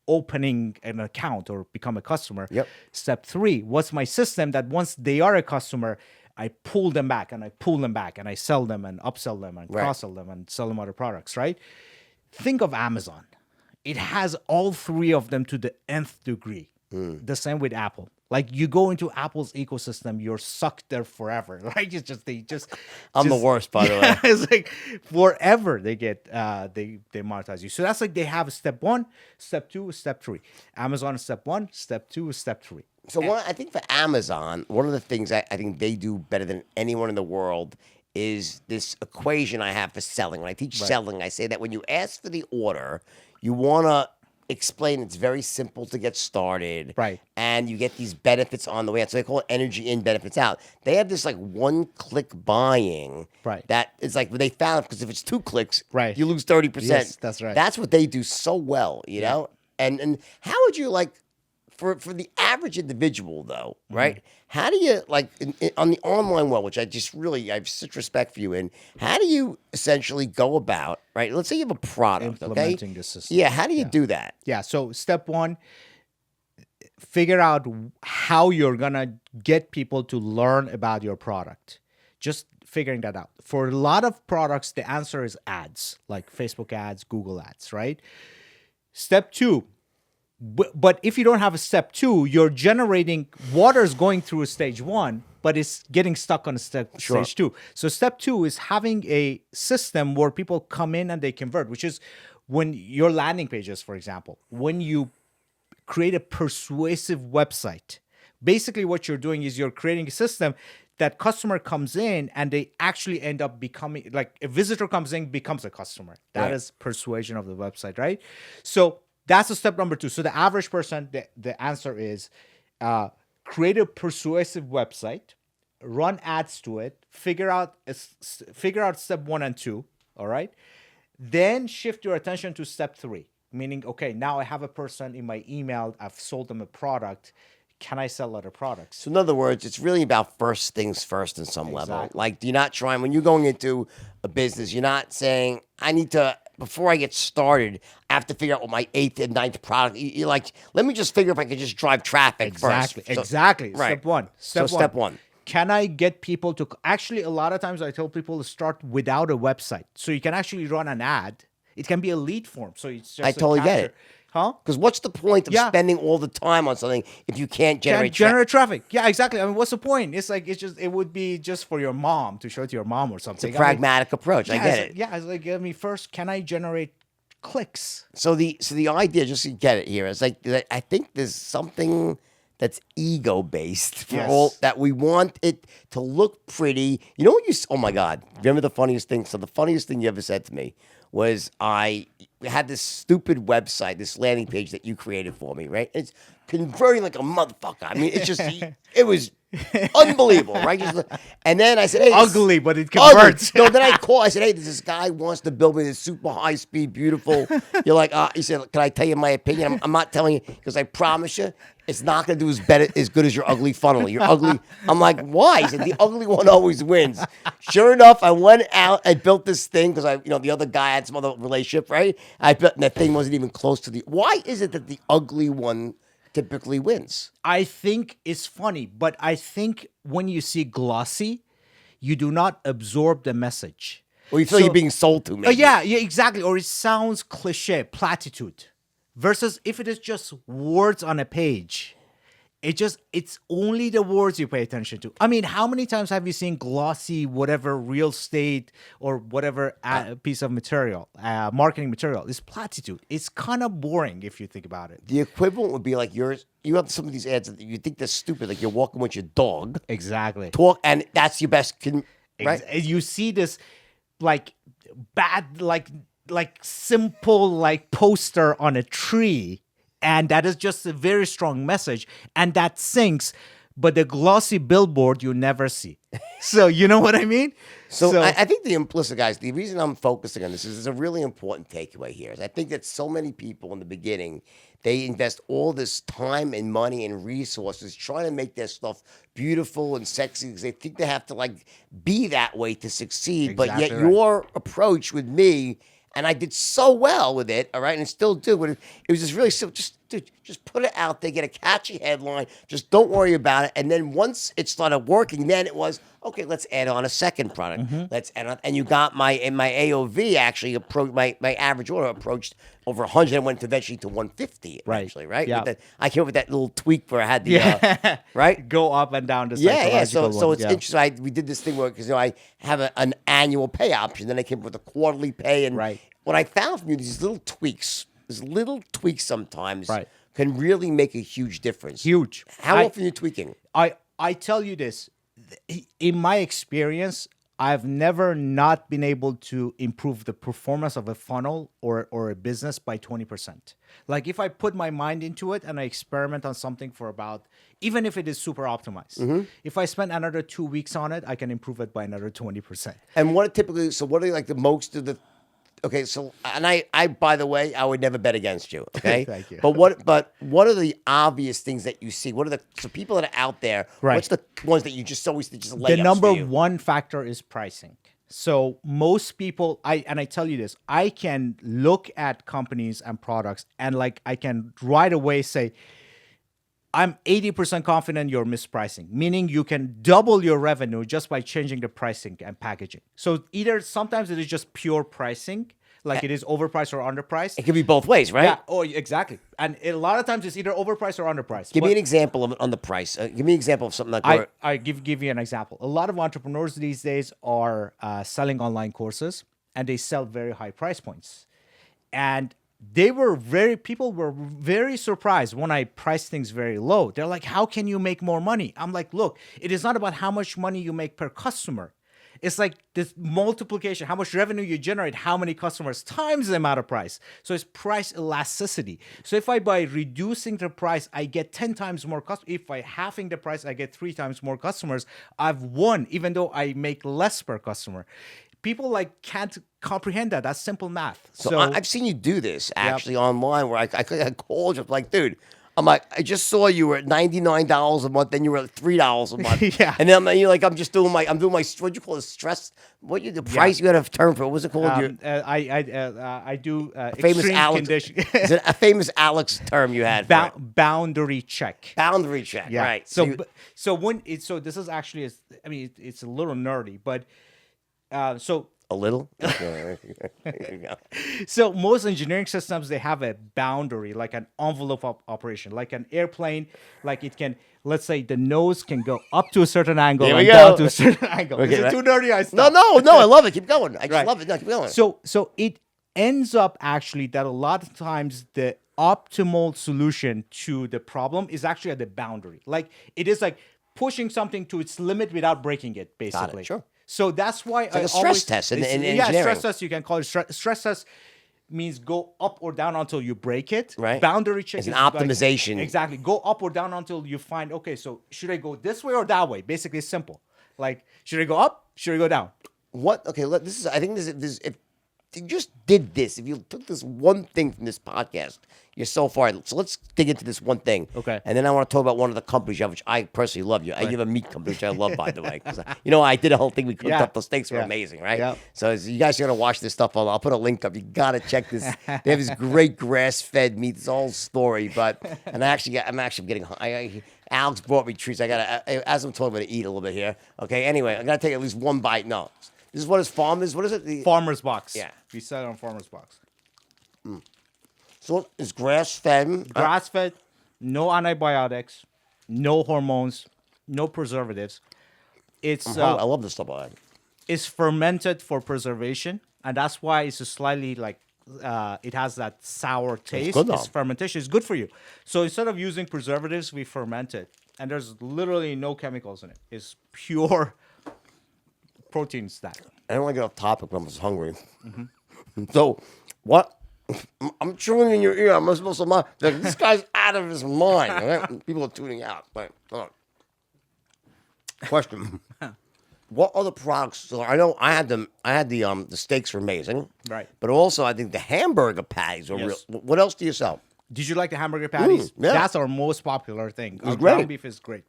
opening an account or become a customer? Yep. Step 3, what's my system that once they are a customer, I pull them back and I sell them and upsell them and cross-sell them and sell them other products, right? Think of Amazon. It has all 3 of them to the nth degree. The same with Apple. Like you go into Apple's ecosystem, you're sucked there forever. Right? It's just I'm the worst, by the way. It's like forever they get they monetize you. So that's like they have a step 1, step 2, step 3. Amazon is step 1, step 2 is step 3. So I think for Amazon, one of the things I think they do better than anyone in the world is this equation I have for selling. When I teach selling, I say that when you ask for the order, you want to explain it's very simple to get started. Right. And you get these benefits on the way out. So they call it energy in, benefits out. They have this like one-click buying. Right. That is like they found, because if it's 2 clicks, right, you lose 30%. Yes, that's right. That's what they do so well, you know? And how would you like, for the average individual though, right? How do you like on the online world, which I have such respect for you in, how do you essentially go about, right? Let's say you have a product, implementing the system. Yeah, how do you do that? Yeah, so step 1, figure out how you're going to get people to learn about your product. Just figuring that out. For a lot of products, the answer is ads, like Facebook ads, Google ads, right? Step 2, but if you don't have a step 2, you're generating water's going through a stage 1, but it's getting stuck on a stage 2. So step 2 is having a system where people come in and they convert, which is when your landing pages, for example, when you create a persuasive website, basically what you're doing is you're creating a system that customer comes in and they actually end up becoming, like a visitor comes in, becomes a customer. That is persuasion of the website, right? So that's a step number 2. So the average person, the answer is create a persuasive website, run ads to it, figure out step 1 and 2, all right? Then shift your attention to step 3, meaning, okay, now I have a person in my email, I've sold them a product. Can I sell other products? So in other words, it's really about first things first in some level. Like you're not trying, when you're going into a business, you're not saying, I need to, before I get started, I have to figure out what my 8th and 9th product. You're like, let me just figure if I can just drive traffic first. Exactly. Right. Step one. Can I get people to, actually a lot of times I tell people to start without a website. So you can actually run an ad. It can be a lead form. So it's just I totally get it. Huh? Because what's the point of spending all the time on something if you can't generate traffic? Yeah, exactly. I mean, what's the point? It's like it would be just for your mom, to show it to your mom or something. It's a pragmatic approach. I get it. Yeah, it's like, first, can I generate clicks? So the idea, just to get it here, is like I think there's something that's ego based for all that we want it to look pretty. You know what oh my God, remember the funniest thing? So the funniest thing you ever said to me was I had this stupid website, this landing page that you created for me, right? It's converting like a motherfucker. I mean, it's just, it was unbelievable, right? And then I said, hey, ugly, but it converts. No, then I called. I said, hey, this guy wants to build me this super high speed, beautiful. You're like, he said, can I tell you my opinion? I'm not telling you because I promise you, it's not going to do as good as your ugly funnel. You're ugly. I'm like, why? He said, the ugly one always wins. Sure enough, I went out and built this thing because the other guy had some other relationship, right? I built, and that thing wasn't even close to why is it that the ugly one typically wins? I think it's funny, but I think when you see glossy, you do not absorb the message. Or you feel you're being sold to, maybe. Yeah, exactly. Or it sounds cliche, platitude. Versus if it is just words on a page, it's only the words you pay attention to. I mean, how many times have you seen glossy, whatever real estate or whatever piece of material, marketing material? It's platitude. It's kind of boring if you think about it. The equivalent would be like you have some of these ads that you think they're stupid, like you're walking with your dog. Exactly. And that's your best, right? You see this like bad, like simple like poster on a tree, and that is just a very strong message, and that sinks, but the glossy billboard you never see. So you know what I mean? So I think guys, the reason I'm focusing on this is a really important takeaway here. Is I think that so many people in the beginning, they invest all this time and money and resources trying to make their stuff beautiful and sexy because they think they have to like be that way to succeed. But yet your approach with me, and I did so well with it, all right, and still do. But it was just really simple. Just dude, just put it out there, get a catchy headline, just don't worry about it. And then once it started working, then it was, okay, let's add on a second product. Let's add on, and you got my AOV actually approached, my average order approached over 100 and went eventually to 150 eventually, right? Yeah. With that, I came up with that little tweak where I had the, right? Go up and down the Yeah. psychological So one. it's interesting. We did this thing where, because I have an annual pay option, then I came up with a quarterly pay. And what I found from you, these little tweaks sometimes can really make a huge difference. Huge. How often are you tweaking? I tell you this, in my experience, I've never not been able to improve the performance of a funnel or a business by 20%. Like if I put my mind into it and I experiment on something for about, even if it is super optimized, if I spend another 2 weeks on it, I can improve it by another 20%. And what are like the most of the, okay, so, and I by the way, I would never bet against you, okay? Thank you. But what are the obvious things that you see? What are so people that are out there, what's the ones that you just always just layups The number for you? one factor is pricing. So most people, I tell you this, I can look at companies and products and like I can right away say, I'm 80% confident you're mispricing, meaning you can double your revenue just by changing the pricing and packaging. So either sometimes it is just pure pricing, like it is overpriced or underpriced. It can be both ways, right? Yeah. Oh, exactly. And a lot of times it's either overpriced or underpriced. Give me an example of it on the price. Give me an example of something like I give you an example. A lot of entrepreneurs these days are selling online courses, and they sell very high price points. And people were very surprised when I priced things very low. They're like, how can you make more money? I'm like, look, it is not about how much money you make per customer. It's like this multiplication, how much revenue you generate, how many customers times the amount of price. So it's price elasticity. So if by reducing the price, I get 10 times more customers. If by halving the price, I get 3 times more customers, I've won, even though I make less per customer. People like can't comprehend that. That's simple math. So I've seen you do this actually online where I called you like, dude, I'm like, I just saw you were at $99 a month, then you were at $3 a month. Yeah. And then you're like, I'm doing my what do you call it? Stress. What you the price? You got a term for it. What's it called? I do famous extreme Alex. condition. Is it a famous Alex term you had? For it? Boundary check. Boundary check. Yeah. Right. So this is actually it's a little nerdy, but so. A little? So most engineering systems, they have a boundary, like an envelope of operation, like an airplane, like it can, let's say the nose can go up to a certain angle and down to a certain angle. Okay, Is it too nerdy? I stop. No, I love it. Keep going. I just love it. No, keep going. So it ends up actually that a lot of times the optimal solution to the problem is actually at the boundary. Like it is like pushing something to its limit without breaking it, basically. Got it, sure. So that's why it's like a stress test in engineering. Yeah, stress test, you can call it stress test. Means go up or down until you break it. Right. Boundary check is an optimization. Like, exactly. Go up or down until you find, okay, so should I go this way or that way? Basically, it's simple. Like, should I go up? Should I go down? What? Okay, I think this if you just did this, if you took this one thing from this podcast, you're so far. So let's dig into this one thing. Okay. And then I want to talk about one of the companies you have, which I personally love. You have a meat company, which I love, by the way. I did a whole thing. We cooked up. Those steaks were amazing, right? Yeah. So you guys are going to watch this stuff. I'll put a link up. You got to check this. They have this great grass-fed meat. It's a whole story. I'm actually getting Alex brought me treats. As I'm talking, I'm going to eat a little bit here. Okay. Anyway, I got to take at least one bite. No. This is what is farmers. What is it? Farmer's Box. Yeah. We sell it on Farmer's Box. So it's grass-fed. Grass-fed, no antibiotics, no hormones, no preservatives. It's I love this stuff. It's fermented for preservation, and that's why it's slightly like it has that sour taste. It's fermentation is good for you. So instead of using preservatives, we ferment it, and there's literally no chemicals in it. It's pure protein stack. I don't want to get off topic, but I'm just hungry. So, what? I'm chewing in your ear. I'm supposed to this guy's out of his mind. Right? People are tuning out. But question: what other products? So I know I had the steaks were amazing, right? But also I think the hamburger patties are real. What else do you sell? Did you like the hamburger patties? Yeah. That's our most popular thing. Our great. ground beef is great.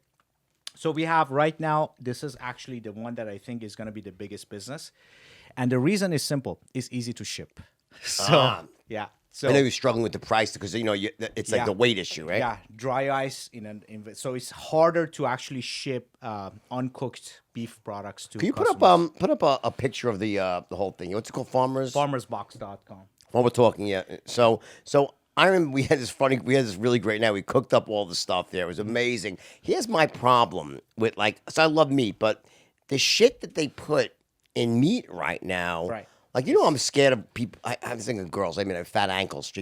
So we have right now, this is actually the one that I think is going to be the biggest business. And the reason is simple. It's easy to ship. So, yeah. So I know you're struggling with the price because it's like the weight issue, right? Yeah, dry ice so it's harder to actually ship uncooked beef products to Can you customers. put up a picture of the whole thing? What's it called? Farmersbox.com. While we're talking, yeah. So I remember we had this really great night. We cooked up all the stuff there. It was amazing. Here's my problem with so I love meat, but the shit that they put in meat right now, Right. like I'm scared of people. I'm thinking of girls. I mean, I have fat ankles.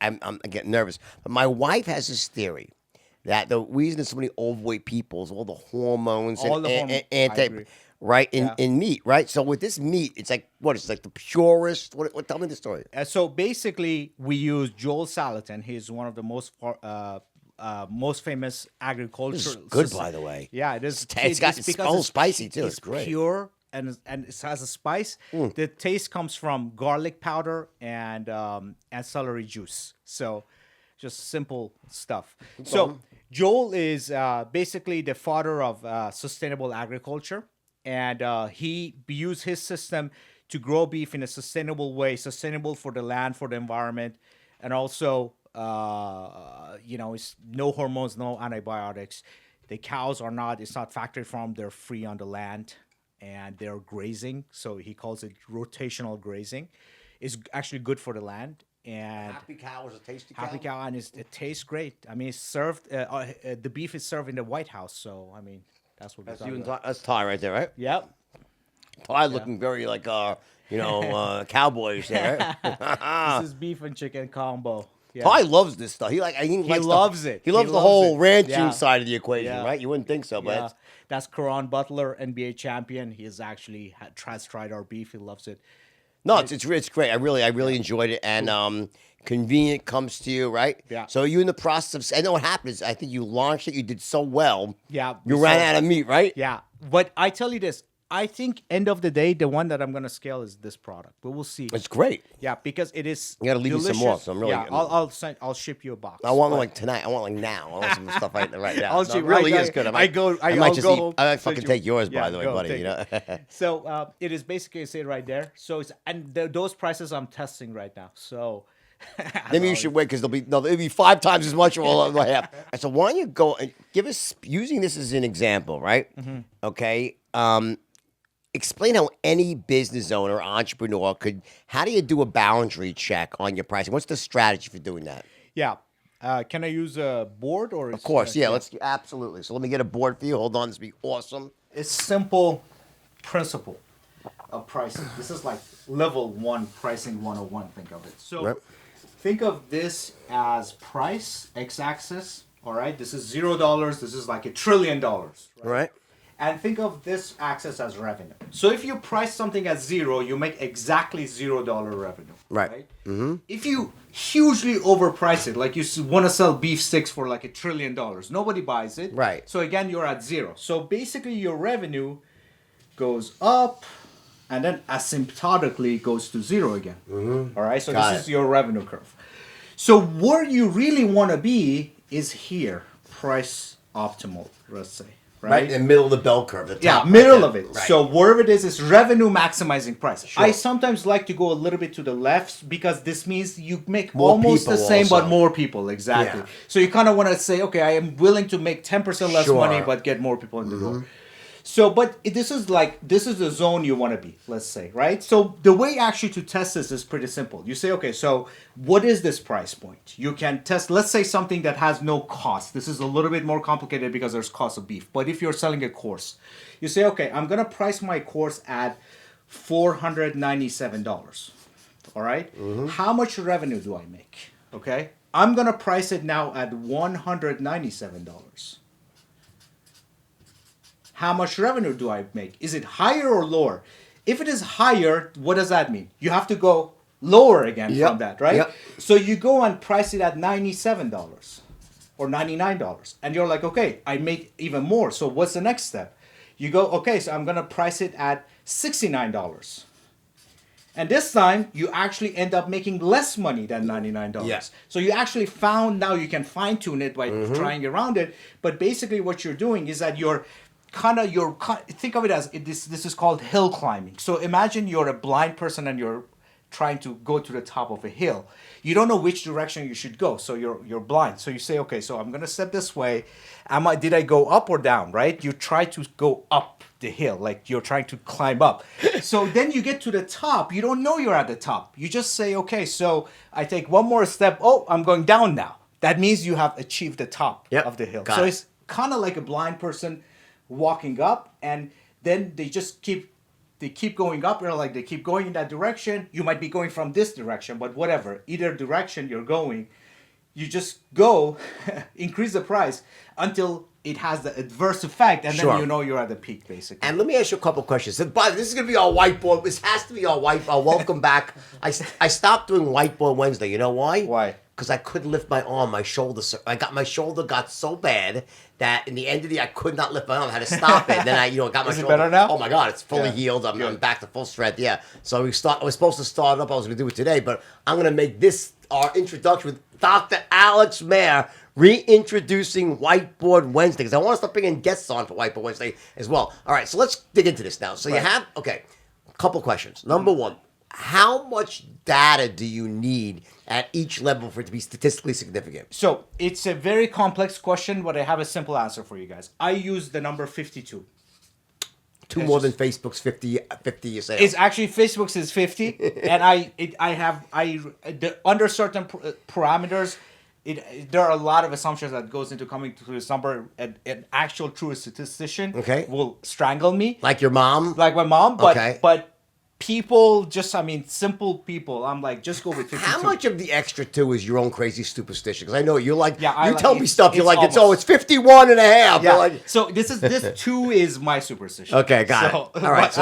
I'm getting nervous. But my wife has this theory that the reason there's so many overweight people is all the hormones All and the hormones. I anti. agree. Right in meat, right? So with this meat, it's like what? It's like the purest. What? Tell me the story. So basically, we use Joel Salatin. He's one of the most famous agricultural. This is good, by the way. Yeah, it is. It's all spicy too. It's great. Pure and it has a spice. The taste comes from garlic powder and celery juice. So just simple stuff. So Joel is basically the father of sustainable agriculture. And he used his system to grow beef in a sustainable way, sustainable for the land, for the environment, and also, it's no hormones, no antibiotics. The cows it's not factory farmed, they're free on the land, and they're grazing. So he calls it rotational grazing. It's actually good for the land. And Happy cow is a tasty cow. Happy cow, and it tastes great. I mean, it's served. The beef is served in the White House, so I mean. That's what That's you and Ty, that's Ty right there, right? Yep. Ty looking very like cowboyish there. Right? This is beef and chicken combo. Yeah. Ty loves this stuff. He loves it. He loves the whole ranching Yeah. side of the equation, Yeah. right? You wouldn't think so, but Yeah. That's Karan Butler, NBA champion. He has actually tried our beef. He loves it. no, it's great. I really enjoyed it, and convenient comes to you, right? Yeah. So you in the process of, I know what happens. I think you launched it. You did so well. Yeah. You ran out of meat, right? Yeah. But I tell you this. I think end of the day, the one that I'm gonna scale is this product. But we'll see. It's great. Yeah, because it is. You gotta leave me some more. So I'm really. Yeah, I'll ship you a box. I want like tonight. I want like now. I want some stuff right now. I'll No, ship- it really I- is good. I might go- I- might I'll just go eat. home, I might send fucking you- take yours, Yeah, by the way, go, buddy. take You know. So it is basically say right there. So those prices I'm testing right now. So Maybe you should wait because it'll be 5 times as much. Or I have. So why don't you go and give us using this as an example, right? Mm-hmm. Okay. Explain how any business owner, entrepreneur how do you do a boundary check on your pricing? What's the strategy for doing that? Yeah. Can I use a board or? Of course, yeah. Absolutely. So let me get a board for you. Hold on, this will be awesome. It's simple principle of pricing. This is like level 1 pricing 101. Think of it. So Right. think of this as price x-axis. All right. This is $0. This is like $1 trillion. Right. And think of this axis as revenue. So if you price something at 0, you make exactly $0 revenue. Right. Mm-hmm. If you hugely overprice it, like you want to sell beef sticks for like $1 trillion, nobody buys it. Right. So again, you're at 0. So basically, your revenue goes up, and then asymptotically goes to 0 again. Mm-hmm. All right. So this is your revenue curve. So where you really want to be is here, price optimal. Let's say. Right in the middle of the bell curve. The top, middle of it. Right. So wherever it is revenue maximizing price. Sure. I sometimes like to go a little bit to the left because this means you make More almost the people same, also. but more people. Exactly. Yeah. So you kind of want to say, okay, I am willing to make 10% less Sure. money, but get more people in the door. So, but this is the zone you want to be, let's say, right? So the way actually to test this is pretty simple. You say, okay, so what is this price point? You can test, let's say something that has no cost. This is a little bit more complicated because there's cost of beef. But if you're selling a course, you say, okay, I'm going to price my course at $497. All right? Mm-hmm. How much revenue do I make? Okay? I'm going to price it now at $197. How much revenue do I make? Is it higher or lower? If it is higher, what does that mean? You have to go lower again from that, right? Yep. So you go and price it at $97 or $99. And you're like, okay, I made even more. So what's the next step? You go, okay, so I'm going to price it at $69. And this time, you actually end up making less money than $99. Yeah. So you actually found, now you can fine tune it by trying around it. But basically what you're doing is that think of it as this is called hill climbing. So imagine you're a blind person and you're trying to go to the top of a hill. You don't know which direction you should go, so you're blind. So you say, okay, so I'm gonna step this way. Did I go up or down? Right? You try to go up the hill, like you're trying to climb up. So then you get to the top. You don't know you're at the top. You just say, okay, so I take one more step. Oh, I'm going down now. That means you have achieved the top of the hill. So it's kind of like a blind person walking up, and then they just keep going up, like they keep going in that direction. You might be going from this direction, but whatever, either direction you're going, you just go, increase the price until it has the adverse effect, and then you know you're at the peak, basically. And let me ask you a couple questions. This is going to be our whiteboard. This has to be our whiteboard. Welcome back. I stopped doing whiteboard Wednesday. You know why? Why? Because I couldn't lift my arm. My shoulder got so bad that in the end of the day, I could not lift my arm. I had to stop it. Then I got my Is shoulder. It better now? Oh my God, it's fully healed. I'm back to full strength. Yeah. So I was supposed to start up. I was going to do it today, but I'm going to make this our introduction with Dr. Alex Mehr, reintroducing Whiteboard Wednesday, because I want to start bringing guests on for Whiteboard Wednesday as well. All right, so let's dig into this now. So you have a couple questions. Number one. How much data do you need at each level for it to be statistically significant? So it's a very complex question, but I have a simple answer for you guys. I use the number 52. Two more than Facebook's 50 you say. It's actually Facebook's is 50, and under certain parameters, there are a lot of assumptions that goes into coming to this number. An actual true statistician will strangle me, like your mom, like my mom. But people simple people, I'm like, just go with 52. How much of the extra 2 is your own crazy superstition? Because I know you're like, you tell me it's, stuff, you're like, almost, it's 51 and a half. Yeah. Like, so this 2 is my superstition. Okay, got it. All right. So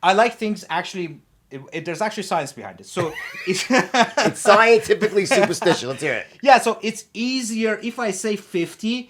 I like things actually. There's actually science behind it. So it's scientifically superstition. Let's hear it. Yeah, so it's easier if I say 50.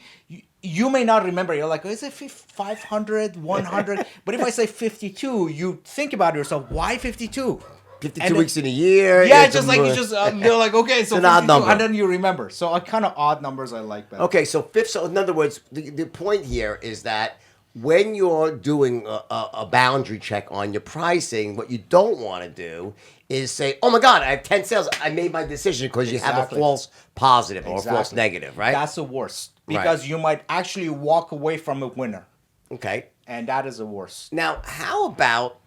You may not remember. You're like, is it 500, 100? But if I say 52, you think about yourself. Why 52? 52 weeks in a year. Yeah, you're like, okay, so 52, odd number. and then you remember. So kind of odd numbers I like better. Okay, so in other words, the point here is that when you're doing a boundary check on your pricing, what you don't want to do is say, oh my God, I have 10 sales. I made my decision, because you have a false positive or a false negative, right? That's the worst, because you might actually walk away from a winner. Okay. And that is the worst. Now, how about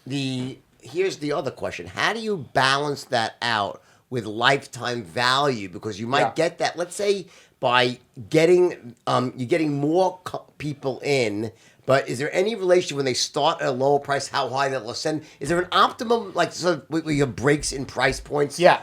here's the other question. How do you balance that out with lifetime value? Because you might get that, let's say, by getting you're getting more people in, but is there any relation when they start at a lower price, how high they'll ascend? Is there an optimum, like, so where you have breaks in price points? Yeah,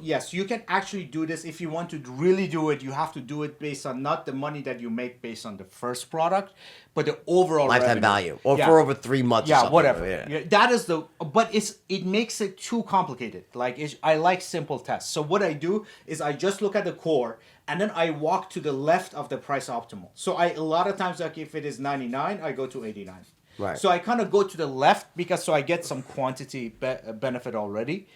yes, you can actually do this. If you want to really do it, you have to do it based on not the money that you make based on the first product, but the overall lifetime value, or for over 3 months. Yeah, whatever. Yeah, that is but it makes it too complicated. Like, I like simple tests. So what I do is I just look at the core, and then I walk to the left of the price optimal. So a lot of times, like, if it is 99, I go to 89. Right. So I kind of go to the left, because I get some quantity benefit already.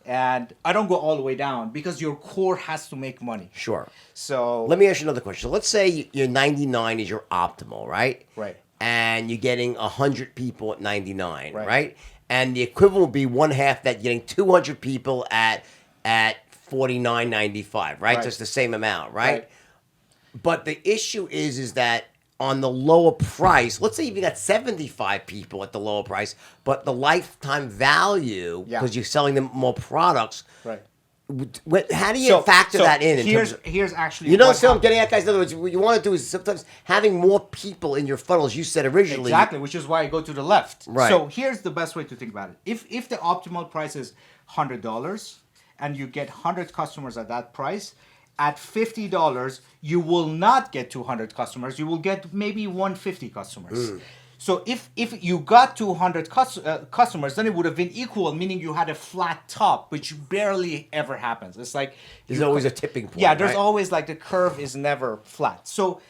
And I don't go all the way down, because your core has to make money. Sure. So let me ask you another question. So let's say your 99 is your optimal, right? Right. And you're getting 100 people at 99, right? And the equivalent would be one half that, you're getting 200 people at $49.95, right? So it's the same amount, right? But the issue is that on the lower price, let's say you got 75 people at the lower price, but the lifetime value, because you're selling them more products, how do you factor that in? Here's actually, you know, so I'm getting at, guys. In other words, what you want to do is sometimes having more people in your funnel, as you said originally. Exactly, which is why I go to the left. Right. So here's the best way to think about it. If the optimal price is $100, and you get 100 customers at that price, at $50, you will not get 200 customers. You will get maybe 150 customers. So if you got 200 customers, then it would have been equal, meaning you had a flat top, which barely ever happens. It's like there's always a tipping point. Yeah, there's always, like, the curve is never flat. So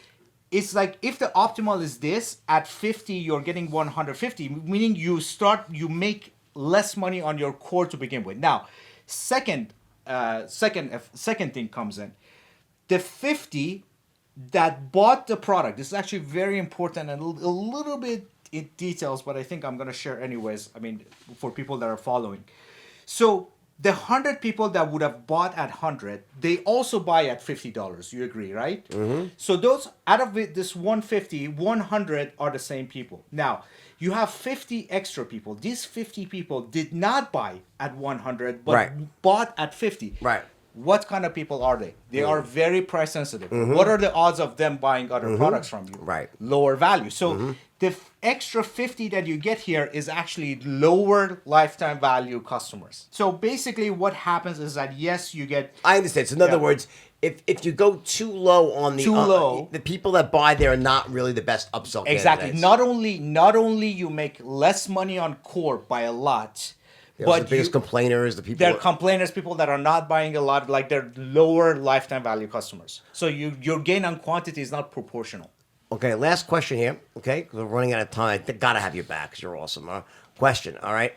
it's like, if the optimal is this, at 50 you're getting 150, meaning you make less money on your core to begin with. Now, second thing comes in. The 50 that bought the product, this is actually very important and a little bit in details, but I think I'm going to share anyways. I mean, for people that are following. So the 100 people that would have bought at 100, they also buy at $50. You agree, right? So those out of this 150, 100 are the same people. Now, you have 50 extra people. These 50 people did not buy at 100, but bought at 50. Right. What kind of people are they? They are very price sensitive. What are the odds of them buying other products from you? Right. Lower value. So the extra 50 that you get here is actually lower lifetime value customers. So basically what happens is that, yes, you get... I understand. So in other words, if you go too low on the the people that buy there are not really the best upsell Exactly. candidates. Not only you make less money on core by a lot, but the biggest complainers, the people. They're complainers, people that are not buying a lot, like they're lower lifetime value customers. So your gain on quantity is not proportional. Okay, last question here. Okay, 'cause we're running out of time. I gotta have you back because you're awesome. Question. All right.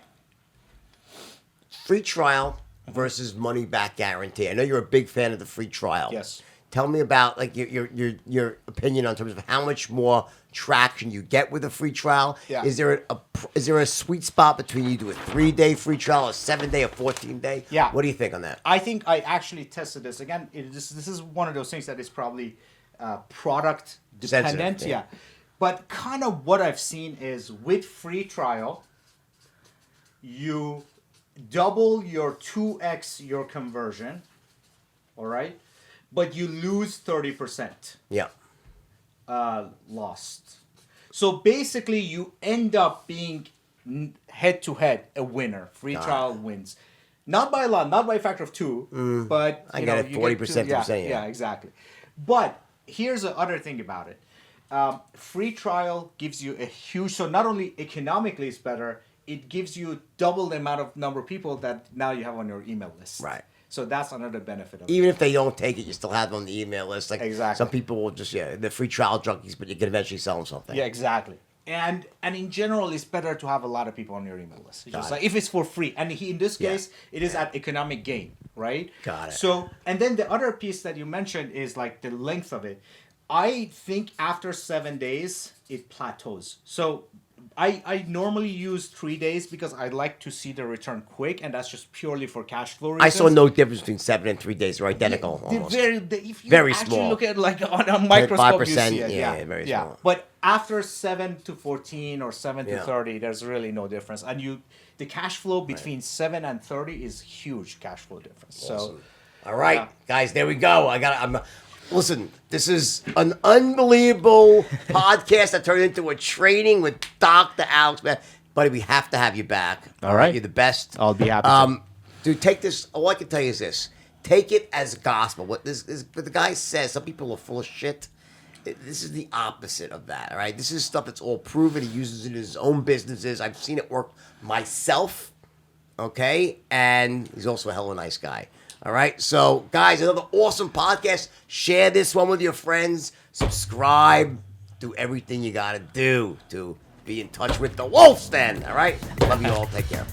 Free trial versus money back guarantee. I know you're a big fan of the free trial. Yes. Tell me about like your opinion on terms of how much more traction you get with a free trial. Yeah. Is there a sweet spot between you do a 3-day free trial, a 7-day, a 14-day? Yeah. What do you think on that? I think I actually tested this. Again, this is one of those things that is probably product dependent. Sensitive, yeah. But kind of what I've seen is with free trial, you double your 2x your conversion, all right? But you lose 30%. Yeah. Lost. So basically, you end up being head to head a winner. Free trial wins, not by a lot, not by a factor of 2, but I got it 40%. Yeah, exactly. But here's the other thing about it: free trial gives you a huge. So not only economically it's better, it gives you double the amount of number of people that now you have on your email list. Right. So that's another benefit of Even it. if they don't take it, you still have them on the email list. Like Exactly. some people will just the free trial junkies, but you can eventually sell them something. Yeah, exactly. And in general, it's better to have a lot of people on your email list. It's just like if it's for free, and in this case, it is at economic gain, right? Got it. So, and then the other piece that you mentioned is like the length of it. I think after 7 days, it plateaus. So I normally use 3 days because I like to see the return quick, and that's just purely for cash flow reasons. I saw no difference between 7 and 3 days. They're identical almost. If you Very actually small. look at like on a microscope, 5%, you see it. yeah, very small. But after 7 to 14 or 7 to Yeah. 30, there's really no difference. And the cash flow between 7 and 30 is huge cash flow difference. Awesome. So, All right, guys, there we go. Listen, this is an unbelievable podcast that turned into a training with Dr. Alex. Man, buddy, we have to have you back. All right. You're the best. I'll be happy to. Dude, take this. All I can tell you is this. Take it as gospel. What the guy says, some people are full of shit. This is the opposite of that, all right? This is stuff that's all proven. He uses it in his own businesses. I've seen it work myself, okay? And he's also a hell of a nice guy. All right, so guys, another awesome podcast. Share this one with your friends. Subscribe. Do everything you got to do to be in touch with the Wolves Den. All right, love you all. Take care.